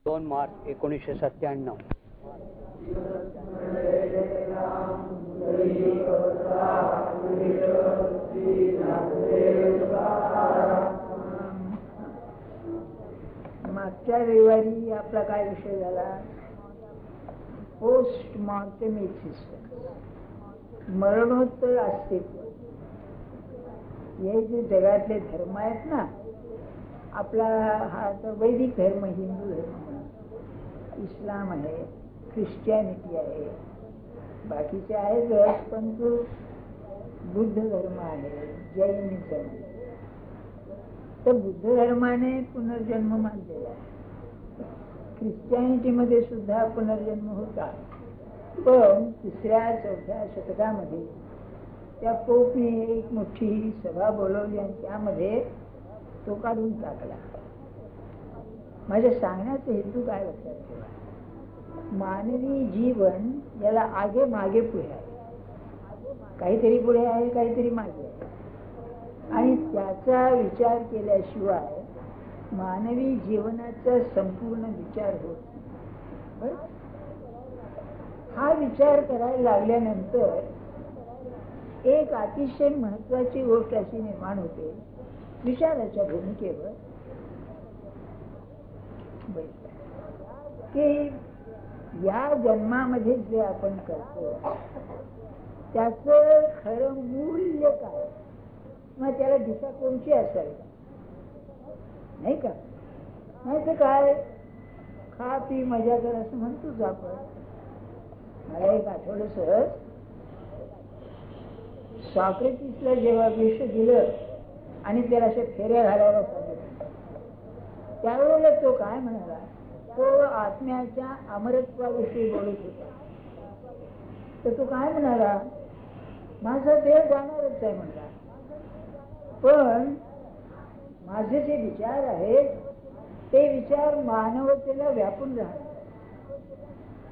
2 मार्च 1997. मागच्या रविवारी आपला काय विषय झाला? पोस्ट मॉर्टेम एक्झिस्टन्स, मरणोत्तर अस्तित्व. हे जे जगातले धर्म आहेत ना, आपला हा तर वैदिक धर्म, हिंदू धर्म, इस्लाम आहे, ख्रिश्चॅनिटी आहे, बाकीचे आहेतच, पण तो बुद्ध धर्म आहे, जैनिझम आहे. तर बुद्ध धर्माने पुनर्जन्म मानलेला आहे. ख्रिश्चॅनिटीमध्ये सुद्धा पुनर्जन्म होता, पण 3ऱ्या-4थ्या शतकामध्ये त्या पोपने एक मोठी सभा बोलवली आणि त्यामध्ये तो काढून टाकला. माझ्या सांगण्याचा हेतू काय लक्षात ठेवा, मानवी जीवन याला आगे मागे पुढे आहे, काहीतरी पुढे आहे, काहीतरी मागे आहे, आणि त्याचा विचार केल्याशिवाय मानवी जीवनाचा संपूर्ण विचार होत नाही. हा विचार करायला लागल्यानंतर एक अतिशय महत्वाची गोष्ट अशी निर्माण होते, विचाराच्या भूमिकेवर, की या जन्मामध्ये जे आपण करतो त्याचं खरं मूल्य काय, मग त्याला दिशा कोणची असावी, नाही का? नाही तर काय, खा पी मजा कर असं म्हणतोच आपण. मला एक आठवलं सहज, सॉक्रेटिसला जेव्हा विष दिलं आणि त्याला अशा फेऱ्या घालायला सांगितलं, त्यावेळेला तो काय म्हणाला, तो आत्म्याच्या अमरत्वाविषयी बोलत होता. तर तो काय म्हणाला, माझा देह जाणारच आहे म्हणला, पण माझे जे विचार आहेत ते विचार मानवतेला व्यापून राहतात.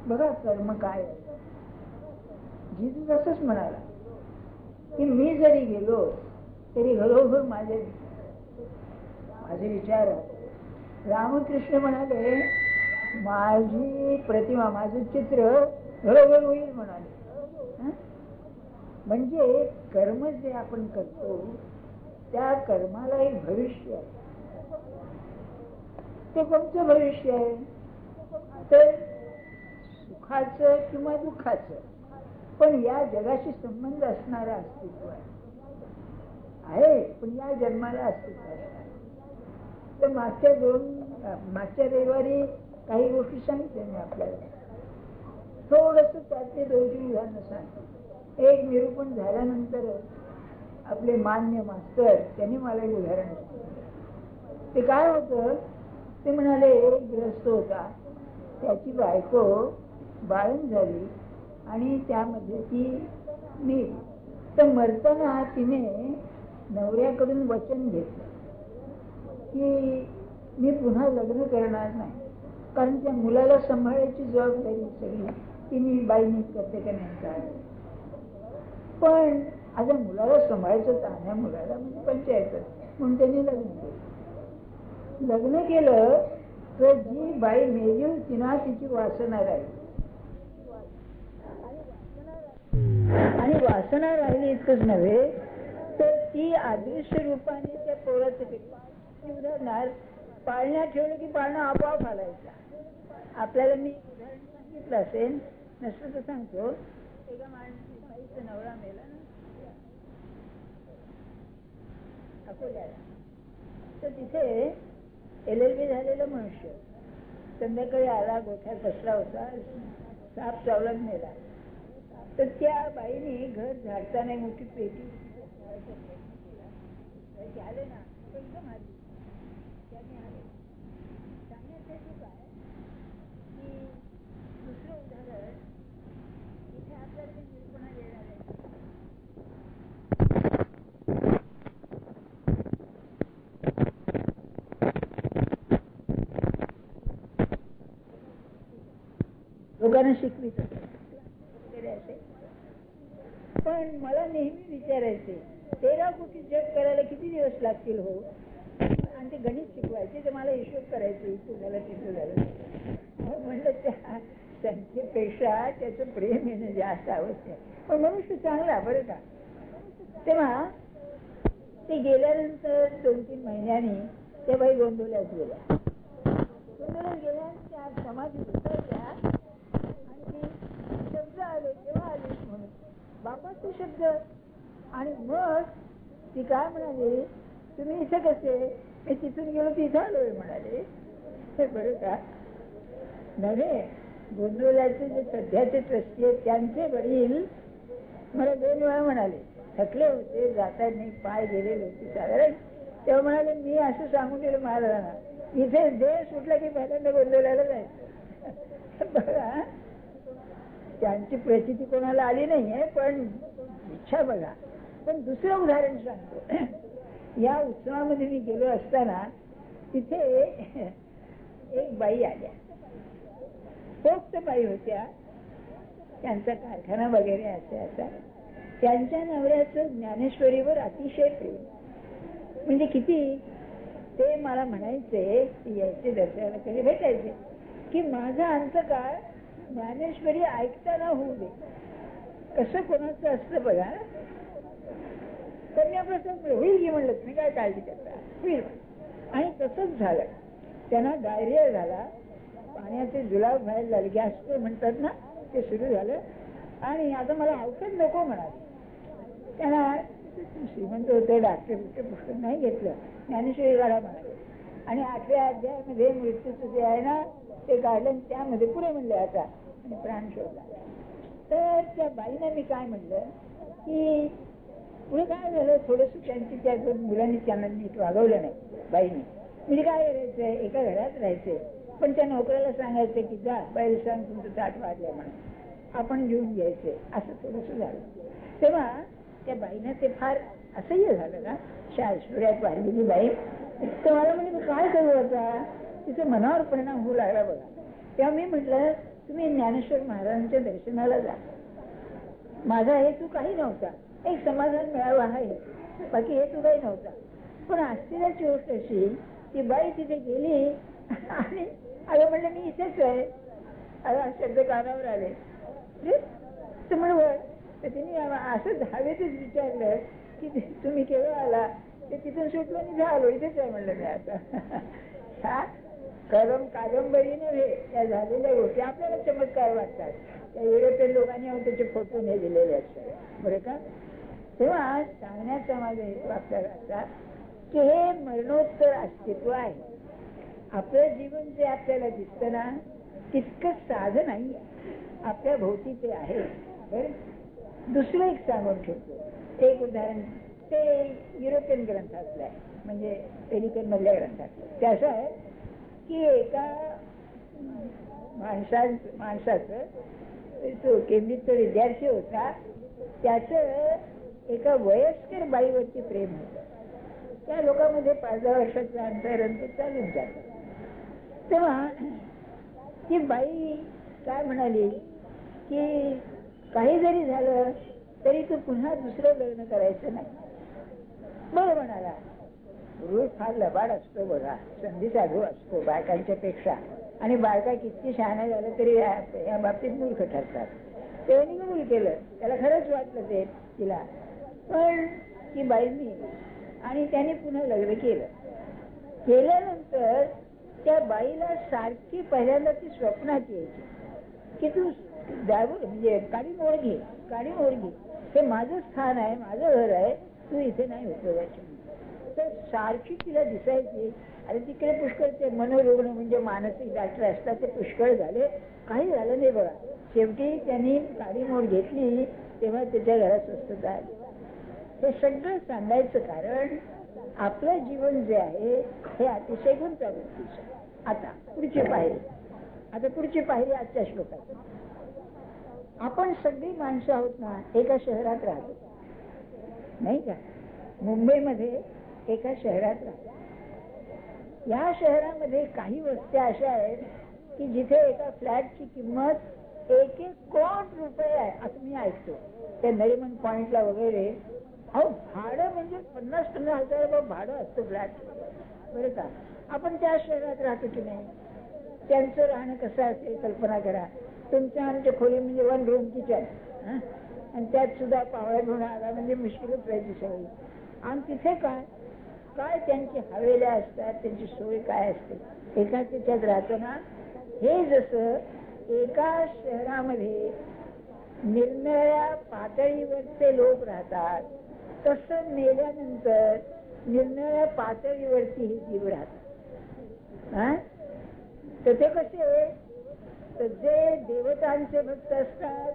बघा कर्म काय आहे. जिजू असंच म्हणाला की मी जरी गेलो तरी घरोघर माझे विचार आहेत. रामकृष्ण म्हणाले माझी प्रतिमा, माझं चित्र घरोघर होईल म्हणाले. म्हणजे कर्म जे आपण करतो त्या कर्माला एक भविष्य आहे. ते कोणतं भविष्य आहे? तर सुखाचं किंवा दुःखाचं, पण या जगाशी संबंध असणारा अस्तित्व आहे, पण या जन्माला अस्तित्व आहे. तर मागच्या रविवारी काही गोष्टी सांगितल्या मी आपल्याला, थोडस त्यातले 2-3 उदाहरणं सांगतो. एक निरूपण झाल्यानंतर आपले मान्य मास्तर त्यांनी मला एक उदाहरण सांगितलं. ते काय होतं, ते म्हणाले एक ग्रस्त होता, त्याची बायको बाळंत झाली आणि त्यामध्ये ती मेली. तर मरताना तिने नवऱ्याकडून वचन घेतलं की मी पुन्हा लग्न करणार नाही, कारण त्या मुलाला सांभाळायची जबाबदारी सगळी तिने बाईने करते का नाही काय. पण आता मुलाला सांभाळायचं तान्या मुलाला म्हणजे पंचायत, म्हणून त्यांनी लग्न केलं. तर जी बाई मेली होती ना तिची वासना राहिली, आणि वासना राहिली इतकंच नव्हे तर ती अदृश्य रूपाने त्या पोराचं उदाहरणार्थ पाळण्यात ठेवलं की पाळणं आपोआप हलायचा. आपल्याला मी उदाहरण सांगितलं असेल, नसलं तर सांगतो. एका बाईचा नवरा मेला ना अकोल्याला, तर तिथे LLB झालेला मनुष्य संध्याकाळी आला, गोठ्यात बसला होता, साप चावलाच मेला. तर त्या बाईने घर झाडताना मोठी पेटी आले ना, एकदम आली त्याने आले. सांगण्यासाठी काय की दुसरं उदाहरण इथे आपल्याला निरूपणाला येणार आहे. लोकांना शिकवित वगैरे असे. पण मला नेहमी विचारायचे 13 कोटी जग करायला किती दिवस लागतील हो, आणि ते गणित शिकवायचे, ते मला हिशोब करायचे, इथे झालं तिथे झालं. पेक्षा त्याचं प्रेम येणं जास्त आवश्यक. पण मनुष्य चांगला बरं का. तेव्हा ते गेल्यानंतर 2-3 महिन्यांनी त्या बाई गोंदवल्यात गेल्या. गोंदवल्यात गेल्या त्या समाधी उतरल्या आणि शब्द आले तेव्हा आले म्हणून बापाचे शब्द. आणि मग ती काय म्हणाली, तुम्ही इथं कसे? मी तिथून गेलो तिथं आलोय म्हणाले. हे बरं का नव्हे, गोंदवल्याचे जे सध्याचे ट्रस्टी आहेत त्यांचे वडील मला 2 वेळा म्हणाले, थकले होते, जाताना पाय गेलेले होते साधारण, तेव्हा म्हणाले मी असं सांगून गेलो महाराजांना, इथे देह सुटला की पहिल्यांदा गोंदवल्याला जायचं. बघा त्यांची प्रचिती कोणाला आली नाहीये, पण इच्छा बघा. पण दुसरं उदाहरण सांगतो. या उत्सवामध्ये मी गेलो असताना तिथे एक बाई आल्या, पोक्त बाई होत्या, त्यांचा कारखाना वगैरे असा. त्यांच्या नवऱ्याचं ज्ञानेश्वरीवर अतिशय प्रेम. म्हणजे किती ते मला म्हणायचे, यायचे दर्शनाला कधी भेटायचे की माझा अंतकाळ ज्ञानेश्वरी ऐकताना होऊ दे. कसं कोणाचं असतं बघा. कन्याप्रसंग होईल की म्हणलं, तुम्ही काय काळजी करता, होईल. आणि तसंच झालं. त्यांना डायरिया झाला, पाण्याचे जुलाब व्हायला लागले, गॅस म्हणतात ना ते सुरू झालं. आणि आता मला औषध नको म्हणाले. त्यांना श्रीमंत होते, डॉक्टर पुस्तक नाही घेतलं, ज्ञानेश्वरी काढा म्हणाले. आणि 8व्या अध्यायामध्ये मृत्यूचं जे आहे ना ते काढलं, त्यामध्ये पुढे म्हणले आता आणि प्राण शोधला. तर त्या बाईनं मी काय म्हणलं की पुढे काय झालं, थोडंसं त्यांची त्या 2 मुलांनी त्यांना नीट वागवलं नाही बाईने. म्हणजे काय करायचंय, एका घरात राहायचंय, पण त्या नोकराला सांगायचं की जा बाईला सांग तुमचं ताट वाढलंय म्हणून, आपण घेऊन घ्यायचंय. असं थोडंसं झालं. तेव्हा त्या बाईनं ते फार असह्य झालं ना, ऐश्वर्यात वाढलेली बाई. तर मला म्हणजे काय करू आता, तिचं मनावर परिणाम होऊ लागला बघा. तेव्हा मी म्हटलं तुम्ही ज्ञानेश्वर महाराजांच्या दर्शनाला जा. माझा हेतू काही नव्हता, एक समाधान मिळावा आहे, बाकी हेतू काही नव्हता. पण आश्चर्याची गोष्ट अशी, ती बाई तिथे गेली आणि अगं म्हणलं मी इथेच आहे. अगं शब्द कानावर आले तर म्हणून तर तिने असं धावेतच विचारलं की तुम्ही केव्हा आला. ते तिथून सुटलं आणि झालो, इथेच आहे म्हणलं मी आता. ह्या कादंबरी नव्हे, त्या झालेल्या गोष्टी आपल्याला चमत्कार वाटतात. त्या युरोपियन लोकांनी त्याचे फोटो नाही दिलेले असतात बरं का. तेव्हा सांगण्याचा माझा हेतू आपल्याला असा की हे मरणोत्तर अस्तित्व आहे. आपलं जीवन जे आपल्याला दिसतं ना तितकं साधं नाही, आपल्या भोवती ते आहे. दुसरं एक सांगून ठेवतो, एक उदाहरण ते युरोपियन ग्रंथातलं आहे, म्हणजे पेलिकन मधल्या ग्रंथातलं. ते असं आहे की एका माणसाचं तो केंब्रिजचा विद्यार्थी होता, त्याचं एका वयस्कर बाईवरती प्रेम होतं. त्या लोकांमध्ये 5-10 वर्षाचं अंतर ते चालून जातं. तेव्हा ती बाई काय म्हणाली की काही जरी झालं तरी तू पुन्हा दुसरं लग्न करायचं नाही. बरं म्हणाला. पुरुष फार लबाड असतो बघा, संधी साधू असतो बायकांच्या पेक्षा, आणि बायका किती शहाण्या झाल्या तरी या बाबतीत मूर्ख ठरतात. तेव्हा कबूल केलं, त्याला खरंच वाटलं ते तिला. पण ती बाईंनी आणि त्याने पुन्हा लग्न केलं. केल्यानंतर त्या बाईला सारखी पहिल्यांदा ती स्वप्नात यायची की तू जागो, म्हणजे काढी मोड घे, हे माझं स्थान आहे, माझं घर आहे, तू इथे नाही उपयोगाची. तर सारखी तिला दिसायची. आणि तिकडे पुष्कळ ते मनोरुग्ण म्हणजे मानसिक डॉक्टर असतात, ते पुष्कळ झाले, काही झालं नाही बघा. शेवटी त्यांनी काडी मोड घेतली, तेव्हा त्याच्या घरात स्वस्तता आली. हे सगळं सांगायचं कारण आपलं जीवन जे आहे हे अतिशय गुंतागुंतीचं. आता पुढची पायरी आजच्या श्लोकात. आपण सगळी माणसं आहोत ना, एका शहरात राहतो नाही का. मुंबईमध्ये एका शहरात राहतो. या शहरामध्ये काही वस्त्या अशा आहेत की जिथे एका फ्लॅटची किंमत 1-1 कोटी रुपये आहे असं मी ऐकतो. त्या नरिमन पॉइंटला वगैरे अहो भाडं म्हणजे 50-50 हजार रुपये भाडं असतं फ्लॅट बरं का. आपण त्या शहरात राहतो की नाही, त्यांचं राहणं कसं असेल कल्पना करा. तुमच्या आमच्या खोली म्हणजे 1 रूम किचन, आणि त्यात सुद्धा पावळ्या घेऊन आला म्हणजे मुश्किलच व्हायची सगळी. आणि तिथे काय काय त्यांची हवेल्या असतात, त्यांची सोय काय असते. एका त्याच्यात राहतो ना. हे जसं एका शहरामध्ये निरनिराळ्या पातळीवरचे लोक राहतात, तसं मेल्यानंतर निरनिराळ्या पातळीवरती हे जीव राहतात. तर ते कसे, तर जे देवतांचे भक्त असतात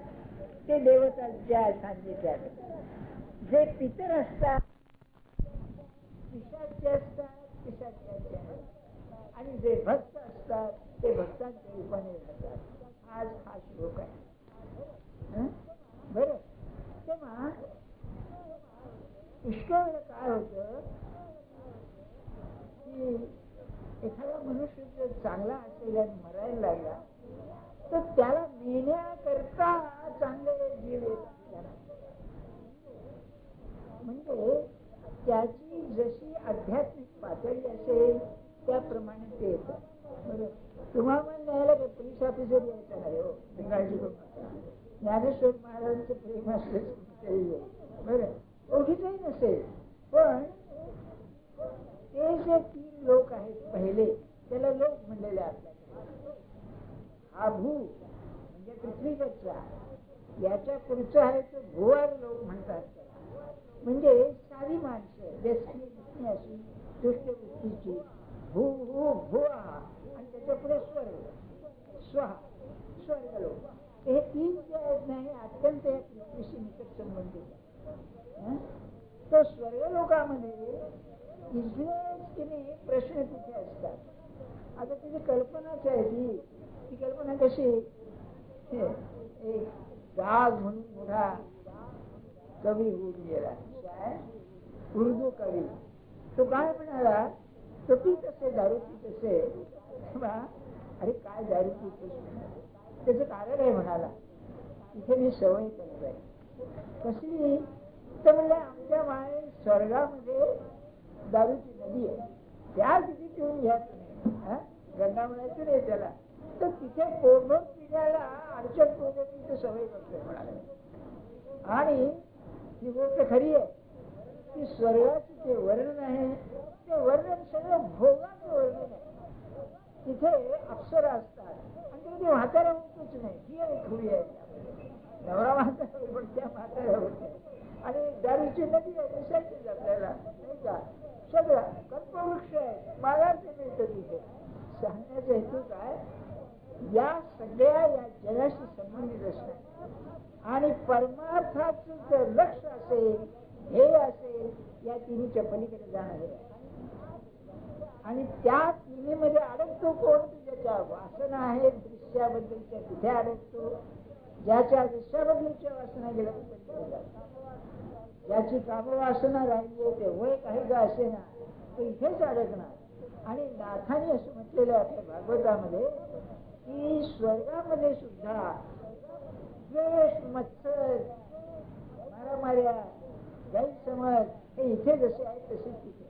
ते देवतांच्या सान्निध्यात, जे पितर असतात पिशाच्य असतात पिशाच्यांच्या, आणि जे भक्त असतात ते भक्तांच्या रूपाने राहतात. आज हा श्लोक आहे. बरं, तेव्हा पुष्कळ काय होतं की एखादा मनुष्य जर चांगला असेल आणि मरायला लागला तर त्याला नेण्याकरता चांगले जीव येतात. म्हणजे त्याची जशी आध्यात्मिक पातळी असेल त्याप्रमाणे ते येतात. बरं, तुम्हाला न्यायला का पोलीस ऑफिसर यायचं नाही हो, काळजी करू नका. ज्ञानेश्वर महाराजांचं प्रेम असले बरं, ओळखीचंही नसेल, पण ते जे 3 लोक आहेत पहिले, त्याला लोक म्हणलेले आपल्याकडे. हा भू म्हणजे पृथ्वीचा, याच्या पुढचं आहे तर भुवार लोक म्हणतात. म्हणजे साधी माणसं व्यसनी अशी दुष्ट वृत्तीची, भू भू भुवा, आणि त्याच्या पुढे स्वर्ग स्वहा, स्वर्ग लोक. हे 3 जे आहेत ना, हे अत्यंत या पृथ्वीशी निकट संबंधित आहे. तर स्वर्ग लोकांमध्ये इथलेच की नाही प्रश्न तिथे असतात. आता तिची कल्पनाच आहे ती कल्पना कशी, एक गाग म्हणून मोठा कवी होऊन गेला, उर्दू कवी. तो काय म्हणाला, तो पीत असे, दारू पीत असे. अरे काय दारू पीत, त्याचं कारण आहे म्हणाला, इथे मी सवय करतोय. कसली, तर म्हणलं आमच्या माये स्वर्गामध्ये दारूची नदी आहे, त्या तिथे पिऊन घ्या तुम्ही. गंगा म्हणायचं नाही त्याला. तर तिथे पोटभर पिण्याला अडचण पोट तिथे सवय करतोय म्हणाले. आणि ही गोष्ट खरी आहे की स्वर्गाचे जे वर्णन आहे ते वर्णन सगळं भोगाचं वर्णन आहे. तिथे अप्सरा असतात आणि तिथे म्हातारा होतच नाही. ही एक खुरी आहे. नवरा म्हातारा पण त्या म्हातारा होते. आणि दारूची नदी आहे, दिसायचीच आपल्याला नाही का. सगळं कल्पवृक्ष आहे, मागाचे मिळतं तिथे. सांगण्याचा हेतू काय, या सगळ्या या जगाशी संबंधित असतात. आणि परमार्थाचं जर लक्ष असेल, ध्येय असेल, या तिन्हीच्या पलीकडे जाणार आहे. आणि त्या तिन्हीमध्ये अडकतो कोण, ज्याच्या वासना आहेत दृश्याबद्दलच्या तिथे अडकतो. ज्याच्या दृश्याबद्दलच्या वासना गेल्या ज्याची कामवासना राहिली आहे, ते वय काही का असे ना, तो इथेच अडकणार. आणि नाथाने असं म्हटलेलं आपल्या भागवतामध्ये की स्वर्गामध्ये सुद्धा द्वेष, मत्सर, मारामाऱ्या, गैरसमज हे इथे जसे आहेत तसेच तिथे.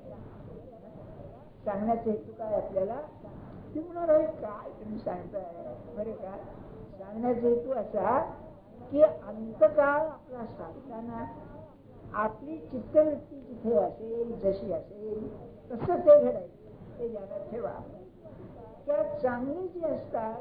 सांगण्याचा हेतू काय आपल्याला, ती म्हणणार आहे काय तुम्ही सांगताय. बरे का, सांगण्याचा हेतू असा की अंतकाळ आपला साधताना आपली चित्तवृत्ती जिथे असेल, जशी असेल तसं ते घडायचं. ते ध्यानात ठेवा. त्या चांगली जी असतात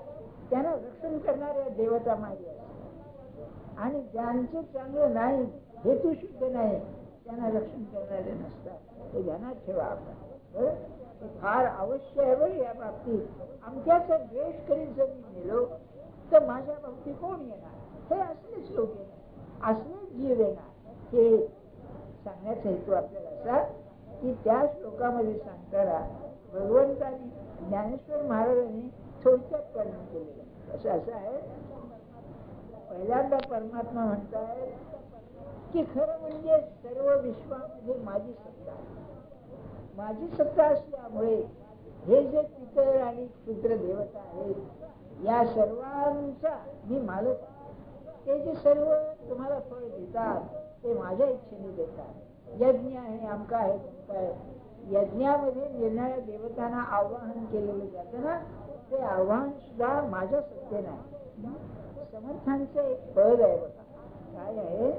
त्यांना रक्षण करणाऱ्या देवता मागे असतात, आणि ज्यांचे चांगलं नाही, हेतू शुद्ध नाही, त्यांना रक्षण करणारे नसतात. ते ध्यानात ठेवा आपण. हे फार अवश्य आहे बरं या बाबतीत. आमच्याचा द्वेष करीत जर मी गेलो तर माझ्या बाबतीत कोण येणार, हे असलेच लोक येणार, असलेच जीव येणार. हे सांगण्याचा हेतू आपल्याला असा की त्या श्लोकामध्ये सांगताना भगवंताने ज्ञानेश्वर महाराजांनी थोडक्यात वर्णन केलेलं. असं आहे, पहिल्यांदा परमात्मा म्हणताय की खरं म्हणजे सर्व विश्वामध्ये माझी सत्ता, माझी सत्ता असल्यामुळे हे जे पितर आणि क्षुद्र देवता आहेत या सर्वांचा मी मालक. ते जे सर्व तुम्हाला फळ देतात ते माझ्या इच्छेने देतात. यज्ञ आहे, आमका आहे, तमका आहे. यज्ञामध्ये निर्णय देवतांना आवाहन केलेलं जातं ना, ते आवाहन सुद्धा माझ्या सत्तेने आहे. समर्थांचं एक पद आहे बघा, काय आहे,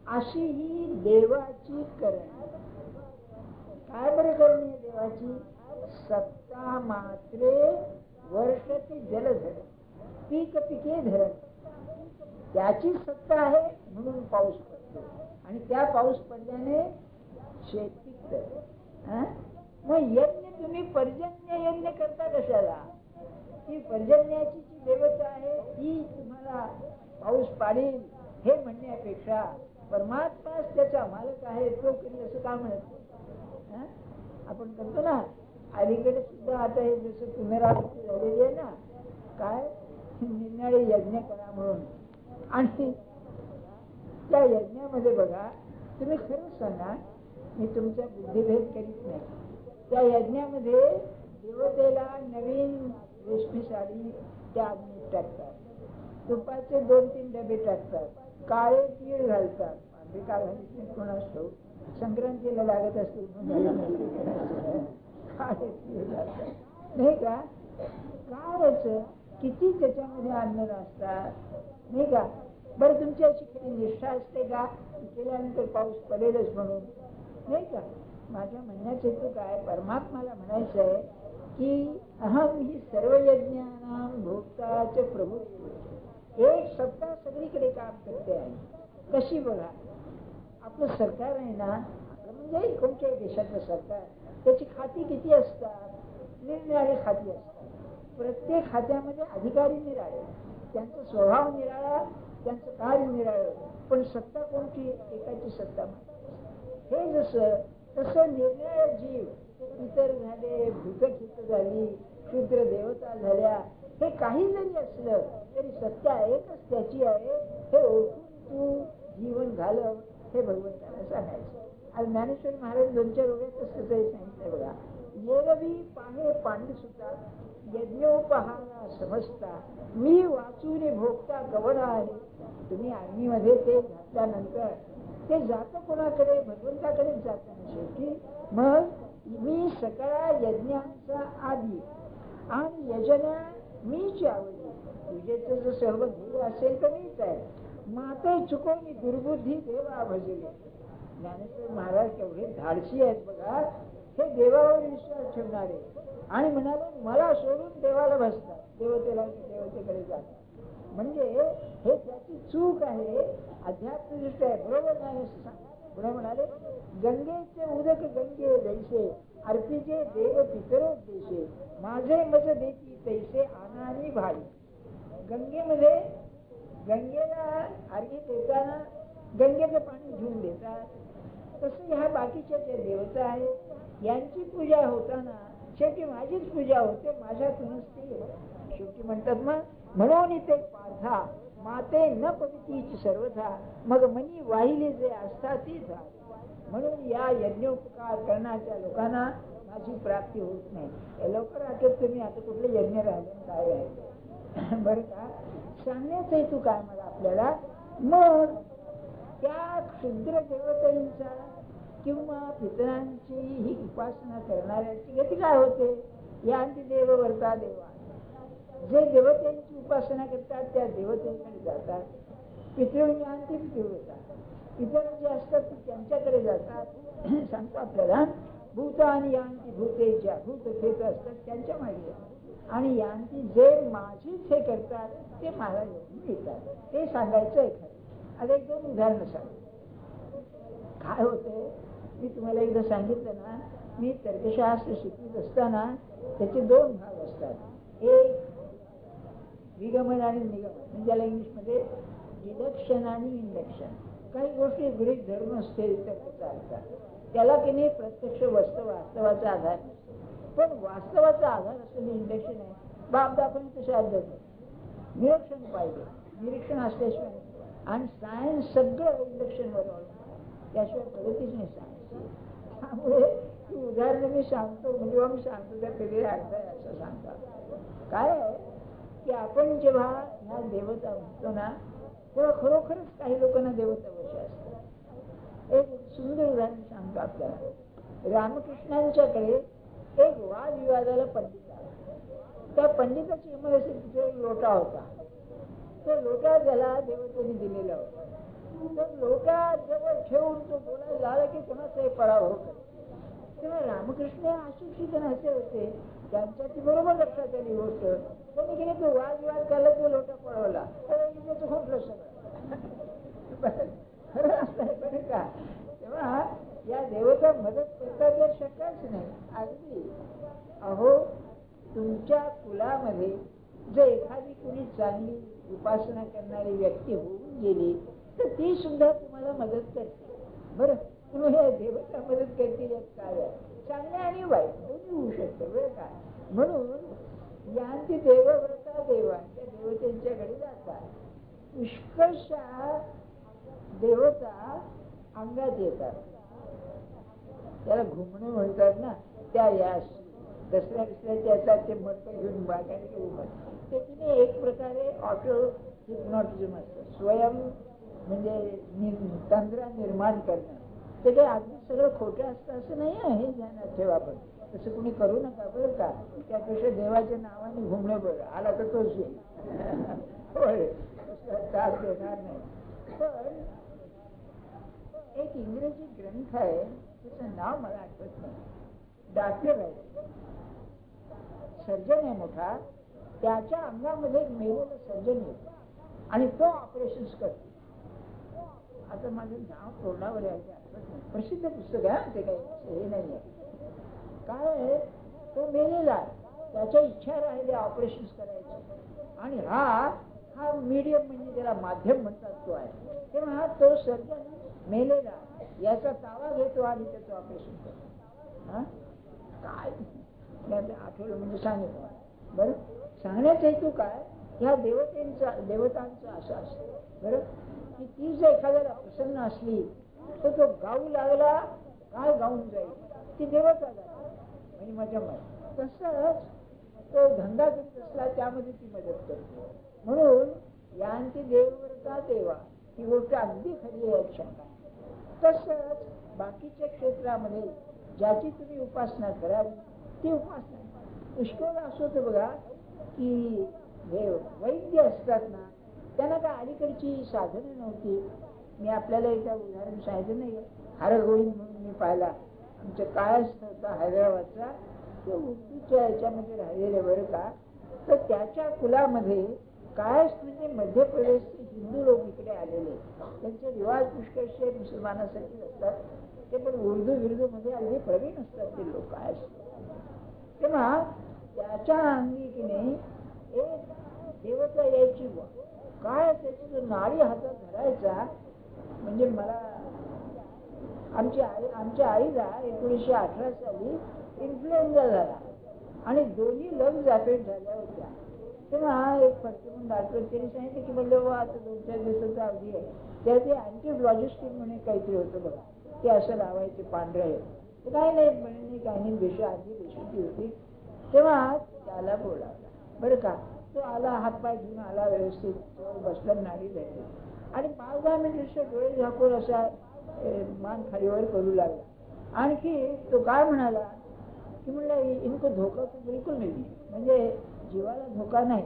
अशी ही देवाची करणी. काय बरं करणी आहे देवाची? सत्ता मात्रे वर्षते जलधर पीक पिके धरण. त्याची सत्ता आहे म्हणून पाऊस पडतो आणि त्या पाऊस पडल्याने शेत पिकतं. मग यज्ञ तुम्ही पर्जन्य यज्ञ करता कशाला? ती पर्जन्याची जी देवता आहे ती तुम्हाला पाऊस पाडेल हे म्हणण्यापेक्षा परमात्माच त्याचा मालक आहे, तो करेल असं का म्हणत? आपण करतो ना अलीकडे सुद्धा आता हे जसं पुनरावृत्ती झालेली आहे ना, काय निनाळे यज्ञ करा म्हणून. आणि त्या यज्ञामध्ये बघा, तुम्ही खरं सांगा, मी तुमचा बुद्धिभेद करीत नाही, त्या यज्ञामध्ये देवतेला नवीन रेशमी साडी त्या अग्नीत टाकतात, तुपाचे 2-3 डबे टाकतात, काळे तीळ घालतात. आम्ही का घालीत नाही कोण असतो, संक्रांतीला लागत असतील काळे तीळ घालतात नाही का? काय किती त्याच्यामध्ये अन्न असतात नाही का? बरं तुमची अशी खरी निष्ठा असते का केल्यानंतर पाऊस पडेलच म्हणून नाही का? माझ्या म्हणण्याचे हेतू काय, परमात्माला म्हणायचं आहे की अहम ही सर्व यज्ञानां भोक्ताच प्रभुत्व. एक सत्ता सगळीकडे काम करते आहे. कशी बघा, आपलं सरकार आहे ना, आपलं म्हणजे कोणत्याही देशातलं सरकार, त्याची खाती किती असतात? निरनिराळी खाती असतात. प्रत्येक खात्यामध्ये अधिकारी निराळे, त्यांचा स्वभाव निराळा, त्यांचं कार्य निराळं, पण सत्ता कोणती? एकाची सत्ता. हे जसं तसं निरनिराळे जीव इतर झाले, भूतखित झाली, शूद्र देवता झाल्या, हे काही जरी असलं तरी सत्ता एकच त्याची आहे हे ओळखून तू जीवन घालव हे भगवंताला सांगायचं. आणि ज्ञानेश्वर महाराज 2-4 ओव्यातच तसंही सांगितलं बघा, येरवी पाहे पांडुसुता यज्ञोपहारा समजता मी वाचून भोगता गवण आहे. तुम्ही अग्नीमध्ये ते घातल्यानंतर ते जातं कोणाकडे? भगवंताकडेच जातं ना शेवटी. मग मी सकळा यज्ञांचा आधी आणि यजना मीच आवडली. तुझेच जर सर्व ध्येय असेल तर मीच आहे. माते चुकवणी दुर्बुद्धी देवा भजले. ज्ञानेश्वर महाराज केवढे धाडसी आहेत बघा, हे देवावर विश्वास ठेवणारे आणि म्हणाले मला सोडून देवाला बसतात, देवतेकडे जातात. म्हणजे हे त्याची चूक आहे, अध्यात्मदृष्ट आहे, बरोबर नाही असं सांगा. पुढे म्हणाले गंगेचे उदक गंगे जैसे अर्पिजे देव पितरो देशे माझे मज देती तैसे आनानी भाई. गंगेमध्ये गंगेला अर्घ्य देताना गंगेचं पाणी घेऊन देतात, तसं ह्या बाकीच्या ज्या देवता आहेत यांची पूजा होताना शेवटी माझीच पूजा होते, माझ्यातूनच ती. शेवटी म्हणतात मग म्हणून ते पार्था माते न पवितीच सर्वथा मग मनी वाहिले जे असतात ती झाली. म्हणून या यज्ञोपकार करण्याच्या लोकांना माझी प्राप्ती होत नाही. लवकर आठवत तुम्ही आता कुठले यज्ञ राहिले काय राहिले बरं का? सांगण्याचा हेतू काय मला आपल्याला, मग त्या क्षुद्र देवतांचा किंवा पितरांची ही उपासना करणाऱ्याची गती काय होते? यांती देव वर्ता देवा. जे देवतेची उपासना करतात त्या देवतेकडे जातात. पितृयांती पितृवता, इतर जे असतात ते त्यांच्याकडे जातात. सांगतो आपल्याला भूत आणि यांती भूतेच्या भूतखेत असतात त्यांच्या मागे, आणि यांती जे माझीच हे करतात ते मला येऊन येतात. ते सांगायचं आहे खरं. आता 1-2 उदाहरणं सांग. काय होते मी तुम्हाला एकदा सांगितलं ना, मी तर्कशास्त्र शिकवत असताना त्याचे 2 भाग असतात. एक विगमन आणि निगमन, म्हणजे ज्याला इंग्लिशमध्ये डिडक्शन आणि इंडक्शन. काही गोष्टी गृहीत धरून असते तर्क चालतात, त्याला की नाही प्रत्यक्ष वास्तवाचा आधार नसतो, पण वास्तवाचा आधार असलेलं इंडक्शन आहे. बाप दाखवून कशा अर्थात निरीक्षण पाहिजे, निरीक्षण असल्याशिवाय. आणि सायन्स सगळं इंडक्शनवर अवलंबून, त्याशिवाय प्रगतीच नाही सायन्स. त्यामुळे ती उदाहरणं मी सांगतो, म्हणजे मी सांगतो त्या वेगळ्या अर्थ आहे असं सांगतात. काय आहे की आपण जेव्हा ह्या देवता म्हणतो ना, तेव्हा खरोखरच काही लोकांना देवता वश असतात. एक सुंदर उदाहरण सांगतो आपल्याला. रामकृष्णांच्याकडे एक वादविवादाला पंडित आला. त्या पंडिताची इमर्सी तिथे एक लोटा होता. तो लोटा त्याला देवतेने दिलेला होता. तर लोटा जवळ ठेवून तो बोलायला लागला की कोणाचाही पराभव करतो. तेव्हा रामकृष्ण अशिक्षित असे होते, त्यांच्या ती बरोबर लक्षात आली गोष्ट. त्यांनी गेले तो वादविवाद केला, तो लोटा पळवला, त्याचं खोटलं सगळं. खरं असं बरं का. तेव्हा या देवता मदत करता जर शक्यच नाही. अगदी अहो तुमच्या कुलामध्ये जर एखादी कुणी चांगली उपासना करणारी व्यक्ती होऊन गेली तर ती सुद्धा तुम्हाला मदत करते. बरं, तुम्ही हे देवता मदत करतील काय आहे, चांगले आणि वाईट दोन्ही होऊ शकतं बरं का. म्हणून यांची देवव्रता देवा त्या देवतेंच्याकडे जातात. पुष्कळशा देवता अंगात येतात, त्याला घुमणं म्हणतात ना. त्या यास दसऱ्या विसऱ्याच्या येतात, ते मटकं घेऊन बागाने घेऊन त्याच्याने एक प्रकारे ऑटो हिप्नॉटिझम असतं. स्वयं म्हणजे तंत्र निर्माण करणं. ते काही अगदी सगळं खोटं असतं असं नाही आहे, हे ध्यानात ठेवा. पण तसं कुणी करू नका बरं का. त्यापेक्षा देवाच्या नावाने घुमणं बरं, आला तर तोच येईल. होय, त्रास देणार नाही. पण एक इंग्रजी ग्रंथ आहे, त्याचं नाव मला आठवत नाही. डॉक्टर आहे, सर्जन आहे मोठा, त्याच्या अंगामध्ये एक मेलेलं सर्जन येतो आणि तो ऑपरेशन करतो. आता माझं नाव तोंडावर आहे, आठवत नाही. प्रसिद्ध पुस्तक आहे ते, काही हे नाही आहे. काय आहे, तो मेलेला आहे, त्याच्या इच्छा राहिली ऑपरेशन करायचं, आणि हा मीडियम म्हणजे त्याला माध्यम म्हणतात तो आहे. तेव्हा तो सर्जन मेलेला याचा तावा घेतो आणि त्याचं ऑपरेशन करतो. काय आठवलं म्हणजे सांगितलं. बरं, सांगण्याचा हेतू काय, ह्या देवतांचं असं असतं बरं की ती जर एखाद्याला प्रसन्न असली तर तो गाऊ लागला, काय गाऊन जाईल, ती देवता जाते म्हणजे मजा मार. तसंच तो धंदा करीत असला त्यामध्ये ती मदत करते. म्हणून यांची देवव्रता देवा ही गोष्ट अगदी खरी आहे शंका. तसंच बाकीच्या क्षेत्रामध्ये ज्याची तुम्ही उपासना करावी ती उपासना. पुष्कळ असं होतं बघा की हे वैद्य असतात ना, त्यांना काय अलीकडची साधनं नव्हती. मी आपल्याला एक उदाहरण सांगितलं नाही, हरगोविंद म्हणून मी पाहिला, आमच्या कायस्थ होता हैदराबादचा, तो उर्दूच्या याच्यामध्ये राहिलेले बरं का. तर त्याच्या कुलामध्ये कायस्थ म्हणजे मध्य प्रदेशचे हिंदू लोक इकडे आलेले, त्यांचे रिवाज पुष्कळशे मुसलमानासाठी असतात, ते पण उर्दू मध्ये अगदी प्रवीण असतात ते लोक कायस्थ. तेव्हा त्याच्या अंगी की नाही एक देवता यायची, काय त्याची जो नाडी हातात धरायचा. म्हणजे मला आमच्या आईला 1918 साली इन्फ्लुएन्झा झाला आणि दोन्ही लंग्स अफेक्ट झाल्या होत्या. तेव्हा एक फटके म्हणून डॉक्टर त्यांनी सांगितलं की म्हणलं आता 2-4 दिवसाचा अवधी आहे, त्या ते अँटीफ्लॉजिस्टिन म्हणे काहीतरी होतं बघा, ते असं लावायचे पांढरं आहे. काही नाही म्हणे, काही नाही, आधी बेशुद्धी होती. तेव्हा त्याला बोलावला बरं का. तो आला, हातपाय घेऊन आला, व्यवस्थित बसला, नाडी धरली आणि 5-10 मिनिट डोळे झाकून असा मान खालीवर करू लागला. आणखी तो काय म्हणाला की म्हणलं इनको धोका तो बिलकुल नाही, म्हणजे जीवाला धोका नाही.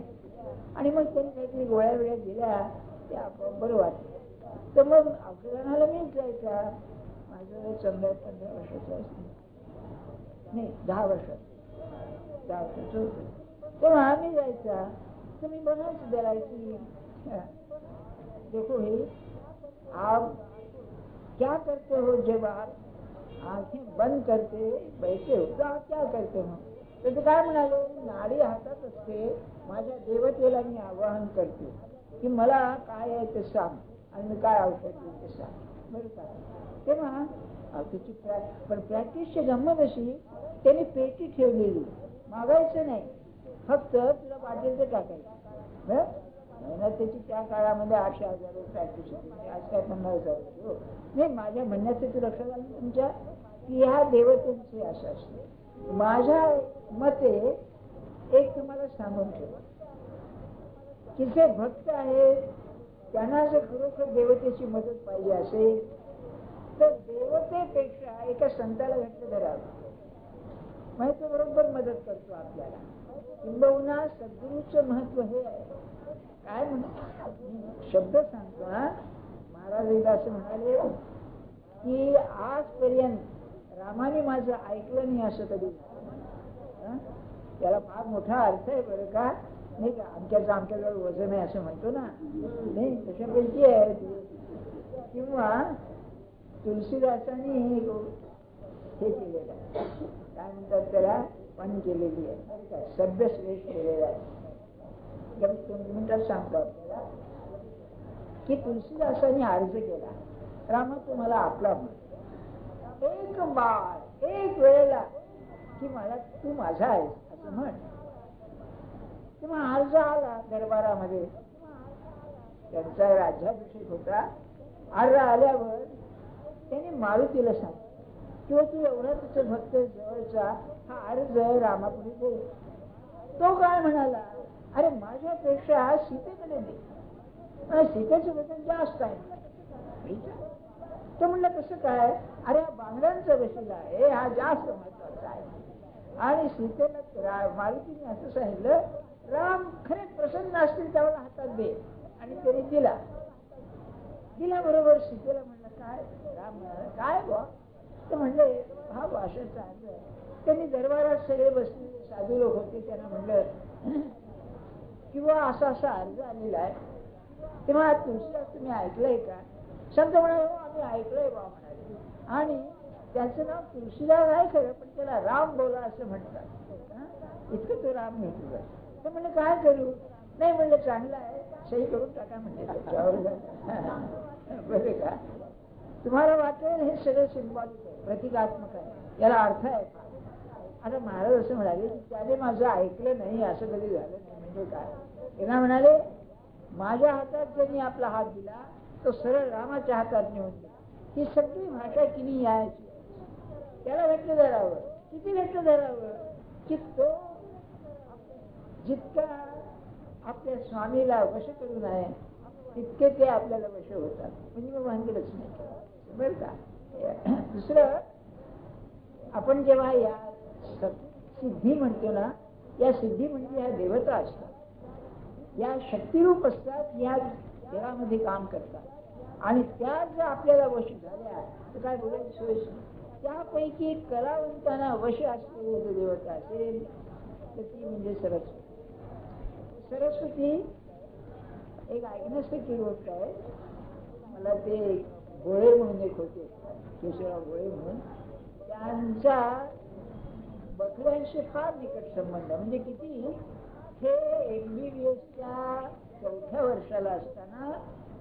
आणि मग त्यांनी काहीतरी गोळ्या दिल्या, ते आपोआप बरं वाटलं. तर मग औषधाला मीच जायचा. माझं 15 वर्षाचं नाही, 10 वर्षाचं होतं. तेव्हा आम्ही जायचा, तर मी बनायचं त्याला की देखो हे आप क्या करते हो जब आप आंखें बंद करते बैठे हो तो आप क्या करते हो. तर ते काय म्हणाले, नाडी हातात असते, माझ्या देवतेला मी आवाहन करते की मला काय आहे ते सांग आणि मी काय औषध देऊ ते सांग बरं का. तेव्हा त्याची पण प्रॅक्टिसची गंमत अशी, त्याने पेटी ठेवलेली, मागायचं नाही, फक्त तुला वाटेल ते टाकायचं बरं. मेहनत त्याची त्या काळामध्ये 800,000 प्रॅक्टिस होती, आज काय 50,000. नाही, माझ्या म्हणण्याचं तू लक्षात आलं तुमच्या की ह्या देवतेचे असं असते. माझ्या मते एक तुम्हाला सांगून ठेव की जे भक्त आहेत त्यांना जर खरोखर देवतेची मदत पाहिजे असेल तर देवतेपेक्षा एका संताला घटलं धरावं, माहिती बरोबर मदत करतो आपल्याला. किंबहुना सद्गुरूचं महत्व हे आहे, काय म्हणतो शब्द सांगतो हा. महाराज एकदा असं म्हणाले की आजपर्यंत रामाने माझं ऐकलं नाही असं कधी. त्याला फार मोठा अर्थ आहे बरं का, नाही का. आमच्याजवळ वजन आहे असं म्हणतो ना, नाही तशापैकी आहे. किंवा तुलसीदासांनी हे केलेलं आहे, काय म्हणतात त्याला, पण केलेली आहे, शब्द श्रेष्ठ केलेला आहे. 2 मिनिटात सांगतो आपल्याला की तुलसीदासांनी अर्ज केला, रामा तुम्हाला आपला म्हण, एक बार एक वेळेला की मला तू माझा आहेस असं म्हण. तेव्हा अर्ज आला दरबारामध्ये, त्यांचा राज्याभिषेक होता. अर्ज आल्यावर त्याने मारुतीला सांगितलं किंवा तू एवढा तुझं भक्त जवळचा हा अर्ज रामापुढे दे. तो काय म्हणाला, अरे माझ्यापेक्षा सीतेकडे दे, मला सीतेचं वचन जास्त आहे. तो म्हणलं कसं काय, अरे हा बांगड्यांचा वशीला आहे, हा जास्त महत्वाचा आहे. आणि सीतेला मारुतीने असं सांगितलं, राम खरे प्रसन्न असतील त्यावेळेला हातात दे. आणि त्याने दिला. बरोबर सीतेला म्हणलं काय, राम म्हणाला काय बुवा. तर म्हणले हा भाषेचा अर्ज. त्यांनी दरबारात सगळे बसलेले साधू लोक होते, त्यांना म्हणलं किंवा असा असा अर्ज आलेला आहे, तेव्हा तुलसीदास तुम्ही ऐकलंय का. संत म्हणाले हो आम्ही ऐकलंय बा म्हणाले. आणि त्याचं नाव तुलसीदास आहे खरं, पण त्याला राम बोला असं म्हणतात. इतकं तो राम घेतलं. तर म्हणलं काय करू. नाही म्हणलं चांगलं आहे, सही करून टाका म्हणजे त्याच्यावर. बरे का, तुम्हाला वाटेल हे सगळं सिंबॉलिक आहे, प्रतिकात्मक आहे, याला अर्थ आहे. आता महाराज असं म्हणाले त्याने माझं ऐकलं नाही असं कधी झालं नाही. म्हणजे काय, त्यांना म्हणाले माझ्या हातात ज्यांनी आपला हात दिला तो सरळ रामाच्या हातात नेऊन दिला. ही सगळी भाषा किनी यायची, त्याला घट्ट धरावं. किती घट्ट धरावं की तो जितका आपल्या स्वामीला वश करून आहे तितके ते आपल्याला वश होतात. म्हणजे मग भानगडच नाही बरं का. दुसरं, आपण जेव्हा या सिद्धी म्हणतो ना, या सिद्धी म्हणजे ह्या देवता असतात, या शक्तिरूप असतात, या देवामध्ये काम करतात. आणि त्या जर आपल्याला वश झाल्या तर काय बोलायची सोयच नाही. त्यापैकी कलावंतांना वश असलेली जर देवता असेल तर ती म्हणजे सरस्वती. सरस्वती एक ऐकण्यासारखी गोष्ट आहे. मला ते गोळे म्हणून एक होते, केशवराव गोळे म्हणून, त्यांचा बकऱ्यांशी फार निकट संबंध. म्हणजे किती, हे MBBSच्या 4थ्या वर्षाला असताना